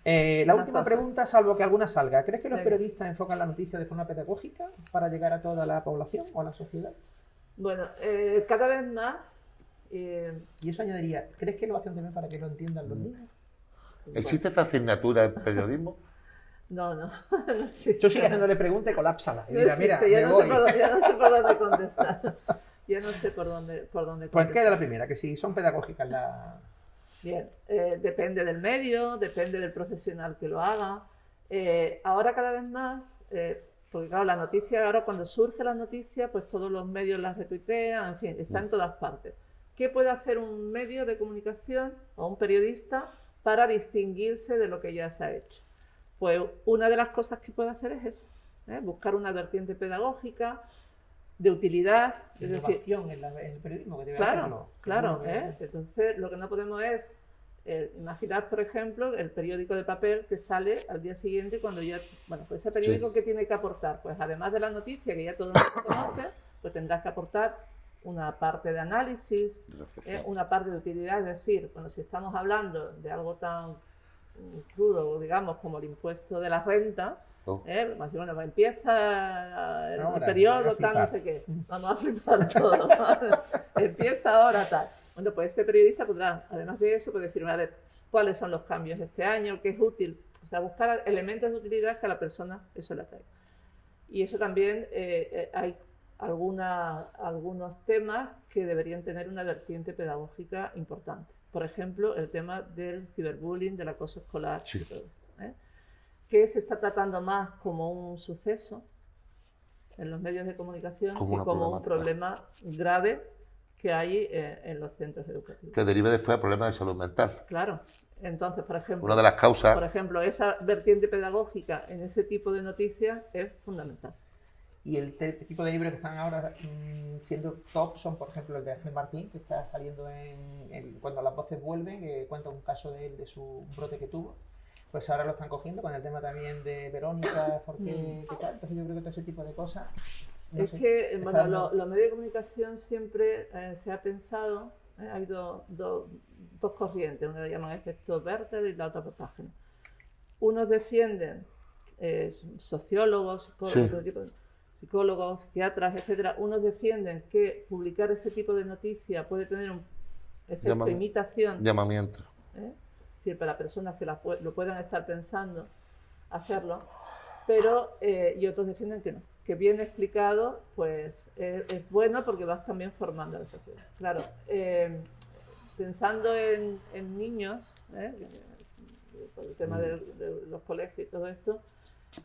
Speaker 1: La
Speaker 3: Unas
Speaker 1: última
Speaker 3: cosas.
Speaker 1: pregunta, salvo que alguna salga. ¿Crees que los
Speaker 3: Venga.
Speaker 1: periodistas enfocan la noticia de forma pedagógica para llegar a toda la población o a la sociedad?
Speaker 3: Bueno, cada vez más...
Speaker 1: Y eso añadiría, ¿crees que lo hacen también para que lo entiendan los niños?
Speaker 2: ¿Existe esta asignatura en periodismo?
Speaker 3: No, no existe.
Speaker 1: Yo sigo haciéndole pregunta y colápsala. Y
Speaker 3: No
Speaker 1: dirá, mira,
Speaker 3: existe, ya
Speaker 1: me
Speaker 3: no sé
Speaker 1: voy.
Speaker 3: ya no sé por dónde contestar. Ya no sé por dónde
Speaker 1: Pues
Speaker 3: contestar.
Speaker 1: queda la primera, que si son pedagógicas la...
Speaker 3: Bien, depende del medio, depende del profesional que lo haga. Ahora cada vez más, porque claro, la noticia, ahora cuando surge la noticia, pues todos los medios las retuitean, en fin, está en todas partes. ¿Qué puede hacer un medio de comunicación o un periodista para distinguirse de lo que ya se ha hecho? Pues una de las cosas que puede hacer es eso, buscar una vertiente pedagógica, de utilidad, es decir,
Speaker 1: Innovación en el periodismo, que debe
Speaker 3: claro,
Speaker 1: hacerlo.
Speaker 3: claro.
Speaker 1: Seguro que-
Speaker 3: Entonces, lo que no podemos es imaginar, por ejemplo, el periódico de papel que sale al día siguiente cuando ya... Bueno, pues ese periódico, ¿qué tiene que aportar? Pues además de la noticia que ya todo el mundo conoce, pues tendrás que aportar una parte de análisis, una parte de utilidad. Es decir, bueno, si estamos hablando de algo tan crudo, digamos, como el impuesto de la renta, pues, bueno, pues empieza el
Speaker 1: Ahora,
Speaker 3: periodo
Speaker 1: voy a
Speaker 3: tal, no
Speaker 1: flipar.
Speaker 3: sé qué. Vamos a flipar todo. Empieza ahora tal. Bueno, pues este periodista podrá, además de eso, pues decir, a ver, cuáles son los cambios de este año, qué es útil. O sea, buscar elementos de utilidad que a la persona eso le atraiga. Y eso también hay algunos temas que deberían tener una vertiente pedagógica importante. Por ejemplo, el tema del ciberbullying, del acoso escolar y todo esto, que se está tratando más como un suceso en los medios de comunicación
Speaker 2: Como
Speaker 3: que
Speaker 2: una
Speaker 3: como un
Speaker 2: problemática.
Speaker 3: problema grave que hay en los centros educativos.
Speaker 2: Que derive después de problemas de salud mental.
Speaker 3: Claro. Entonces, por ejemplo,
Speaker 2: Una de las causas...
Speaker 3: por ejemplo, esa vertiente pedagógica en ese tipo de noticias es fundamental.
Speaker 1: Y el tipo de libros que están ahora siendo top son, por ejemplo, el de Ángel Martín, que está saliendo cuando las voces vuelven, que cuenta un caso de él, de su brote que tuvo. Pues ahora lo están cogiendo con el tema también de Verónica, porque qué tal. Entonces yo creo que todo ese tipo de cosas... no
Speaker 3: Es
Speaker 1: sé,
Speaker 3: que,
Speaker 1: está
Speaker 3: bueno,
Speaker 1: dando-
Speaker 3: los medios de comunicación siempre se ha pensado, ha habido dos corrientes, una la llaman efecto Werther y la otra patógeno. Unos defienden, sociólogos, psicólogos, todo tipo de- psicólogos, psiquiatras, etcétera, unos defienden que publicar ese tipo de noticia puede tener un efecto imitación,
Speaker 2: Llamamiento.
Speaker 3: es decir, para personas que lo puedan estar pensando, hacerlo, pero y otros defienden que no, que bien explicado, pues es bueno porque vas también formando a la sociedad. Claro, pensando en niños, por el tema de los colegios y todo esto,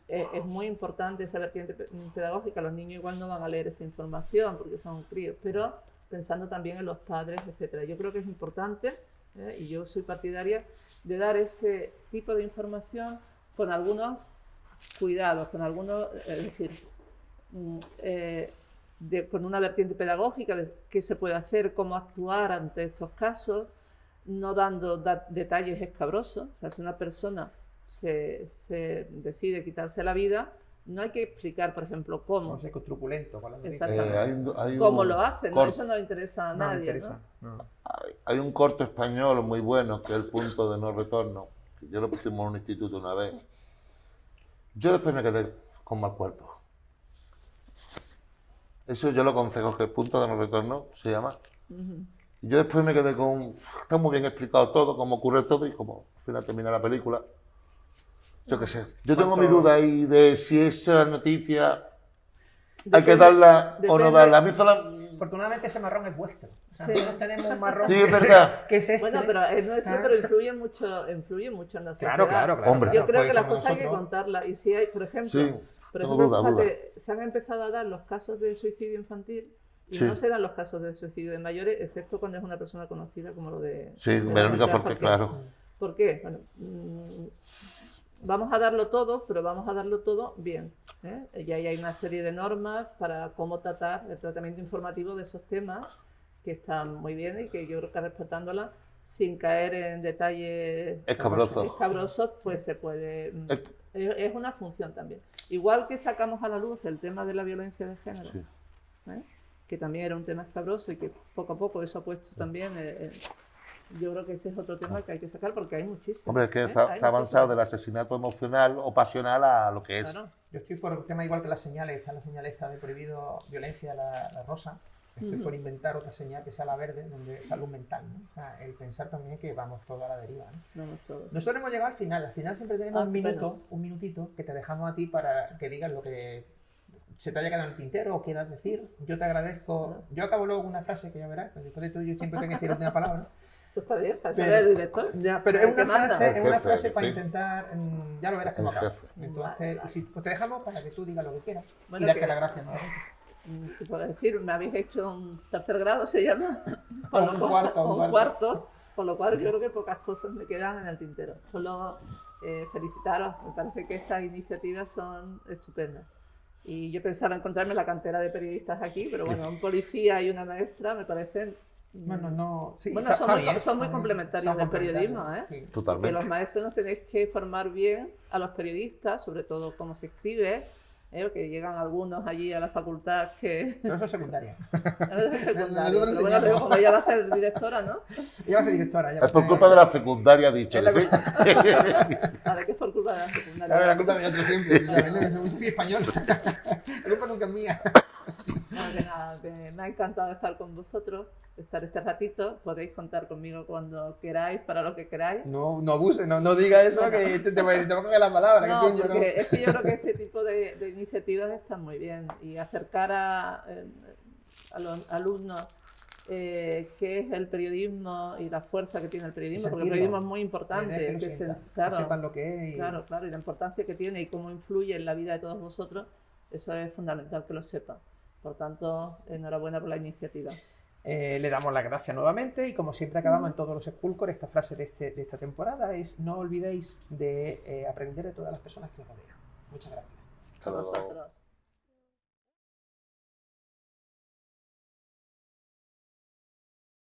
Speaker 3: es muy importante esa vertiente pedagógica. Los niños igual no van a leer esa información porque son críos, pero pensando también en los padres, etcétera. Yo creo que es importante, y yo soy partidaria de dar ese tipo de información con algunos cuidados, con algunos, es decir, con una vertiente pedagógica de qué se puede hacer, cómo actuar ante estos casos, no dando detalles escabrosos. O sea, si una persona se decide quitarse la vida, no hay que explicar, por ejemplo, cómo.
Speaker 1: No sé, truculento con la noticia.
Speaker 3: Exactamente.
Speaker 2: Hay
Speaker 3: ¿Cómo
Speaker 2: un
Speaker 3: lo hace? ¿No?
Speaker 2: corto-
Speaker 3: Eso no le interesa a
Speaker 1: No me
Speaker 3: nadie.
Speaker 1: interesa.
Speaker 3: ¿no?
Speaker 1: No.
Speaker 2: Hay un corto español muy bueno que es El punto de no retorno. Que yo lo pusimos en un instituto una vez. Yo después me quedé con mal cuerpo. Eso yo lo aconsejo, que El punto de no retorno se llama. Y yo después me quedé con, está muy bien explicado todo, cómo ocurre todo y cómo al final termina la película. Yo qué sé. Yo tengo mi duda ahí de si esa noticia hay que darla o no darla. A mí
Speaker 1: Afortunadamente ese marrón es vuestro. O sea,
Speaker 3: Sí.
Speaker 1: nosotros tenemos un marrón
Speaker 2: Sí, es verdad.
Speaker 1: que es este.
Speaker 3: Bueno, pero es nuestro, pero influye mucho en la sociedad.
Speaker 1: Claro.
Speaker 2: Hombre.
Speaker 3: Yo creo
Speaker 1: Pues
Speaker 3: que las
Speaker 1: como
Speaker 3: cosas hay que
Speaker 1: nosotros-
Speaker 3: contarlas. Y si hay, por ejemplo,
Speaker 2: Sí, tengo duda.
Speaker 3: fíjate, se han empezado a dar los casos de suicidio infantil y
Speaker 2: Sí.
Speaker 3: no se dan los casos de suicidio de mayores, excepto cuando es una persona conocida como lo de...
Speaker 2: Sí,
Speaker 3: de
Speaker 2: Verónica Forqué,
Speaker 3: Forqué.
Speaker 2: claro.
Speaker 3: ¿Por qué? Bueno, vamos a darlo todo, pero vamos a darlo todo bien. Y ahí hay una serie de normas para cómo tratar el tratamiento informativo de esos temas que están muy bien y que yo creo que respetándolas sin caer en detalles escabrosos, pues se puede... Es una función también. Igual que sacamos a la luz el tema de la violencia de género,
Speaker 2: Sí.
Speaker 3: que también era un tema escabroso y que poco a poco eso ha puesto también... yo creo que ese es otro tema que hay que sacar porque hay muchísimos.
Speaker 2: Hombre, es que
Speaker 3: Hay
Speaker 2: se ha avanzado
Speaker 3: muchísimos.
Speaker 2: del asesinato emocional o pasional a lo que es.
Speaker 3: Claro.
Speaker 1: Yo estoy por el tema igual que las señales, está la señal esta de prohibido violencia, la rosa. Estoy por inventar otra señal que sea la verde, donde salud mental, ¿no? O sea, el pensar también que vamos todos a la deriva, ¿no?
Speaker 3: Vamos todos.
Speaker 1: Nosotros hemos llegado al final siempre tenemos un minuto,
Speaker 3: bueno.
Speaker 1: un minutito que te dejamos a ti para que digas lo que se te haya quedado en el tintero o quieras decir. Yo te agradezco. Yo acabo luego con una frase que ya verás, pues después de todo yo siempre tengo que decir la última palabra.
Speaker 3: Eso está bien, para ser
Speaker 1: Pero-
Speaker 3: el director.
Speaker 1: Ya, pero
Speaker 3: El
Speaker 1: es
Speaker 3: que
Speaker 1: una
Speaker 3: manda.
Speaker 1: frase,
Speaker 2: El
Speaker 1: es una
Speaker 2: jefe,
Speaker 1: frase
Speaker 2: el
Speaker 1: para
Speaker 2: jefe.
Speaker 1: intentar, ya lo verás cómo
Speaker 2: El
Speaker 1: acaba.
Speaker 2: jefe.
Speaker 1: Entonces,
Speaker 3: Vale.
Speaker 1: y si, pues te dejamos para que tú digas lo que quieras
Speaker 3: Bueno,
Speaker 1: y darte
Speaker 3: que-
Speaker 1: las gracias, ¿no?
Speaker 3: Te puedo decir, me habéis hecho un tercer grado, se llama.
Speaker 1: O un cuarto,
Speaker 3: O un cuarto, con lo cual yo creo que pocas cosas me quedan en el tintero. Solo felicitaros, me parece que estas iniciativas son estupendas. Y yo pensaba encontrarme la cantera de periodistas aquí, pero bueno, un policía y una maestra me parecen...
Speaker 1: Bueno, no, sí,
Speaker 3: Bueno,
Speaker 1: está
Speaker 3: son muy
Speaker 1: bien,
Speaker 3: complementarios
Speaker 1: son
Speaker 3: del periodismo,
Speaker 1: complementarios, sí.
Speaker 3: Que
Speaker 2: Totalmente.
Speaker 3: los maestros nos tenéis que formar bien a los periodistas, sobre todo cómo se escribe, que llegan algunos allí a la facultad que...
Speaker 1: Pero eso es secundaria.
Speaker 3: Ahora es secundario,
Speaker 1: Nosotros
Speaker 3: pero bueno,
Speaker 1: enseñamos.
Speaker 3: luego como ella va a ser directora, ¿no?
Speaker 1: Ella va a ser directora. ella va
Speaker 2: Es
Speaker 1: a
Speaker 2: por
Speaker 1: ser-
Speaker 2: culpa de la secundaria, dicho.
Speaker 1: Es la
Speaker 2: ¿sí?
Speaker 3: A ver, que es por culpa de la secundaria.
Speaker 1: Claro, la culpa de nosotros siempre. Soy español. La culpa nunca es mía.
Speaker 3: Bueno, que nada, me ha encantado estar con vosotros, estar este ratito. Podéis contar conmigo cuando queráis, para lo que queráis.
Speaker 1: No abuse, no diga eso, que te va a coger la palabra.
Speaker 3: No,
Speaker 1: que coño,
Speaker 3: porque es que yo creo que este tipo de iniciativas están muy bien y acercar a los alumnos qué es el periodismo y la fuerza que tiene el periodismo, porque el
Speaker 1: sentirlo.
Speaker 3: periodismo es muy
Speaker 1: La idea
Speaker 3: importante,
Speaker 1: es que lo
Speaker 3: que
Speaker 1: sientan,
Speaker 3: claro,
Speaker 1: que sepan lo que es. Y...
Speaker 3: claro, y la importancia que tiene y cómo influye en la vida de todos vosotros, eso es fundamental que lo sepan. Por tanto, enhorabuena por la iniciativa.
Speaker 1: Le damos las gracias nuevamente y como siempre acabamos en todos los Spulcor, esta frase de esta temporada es: no olvidéis de aprender de todas las personas que os rodean. Muchas gracias.
Speaker 3: A vosotros.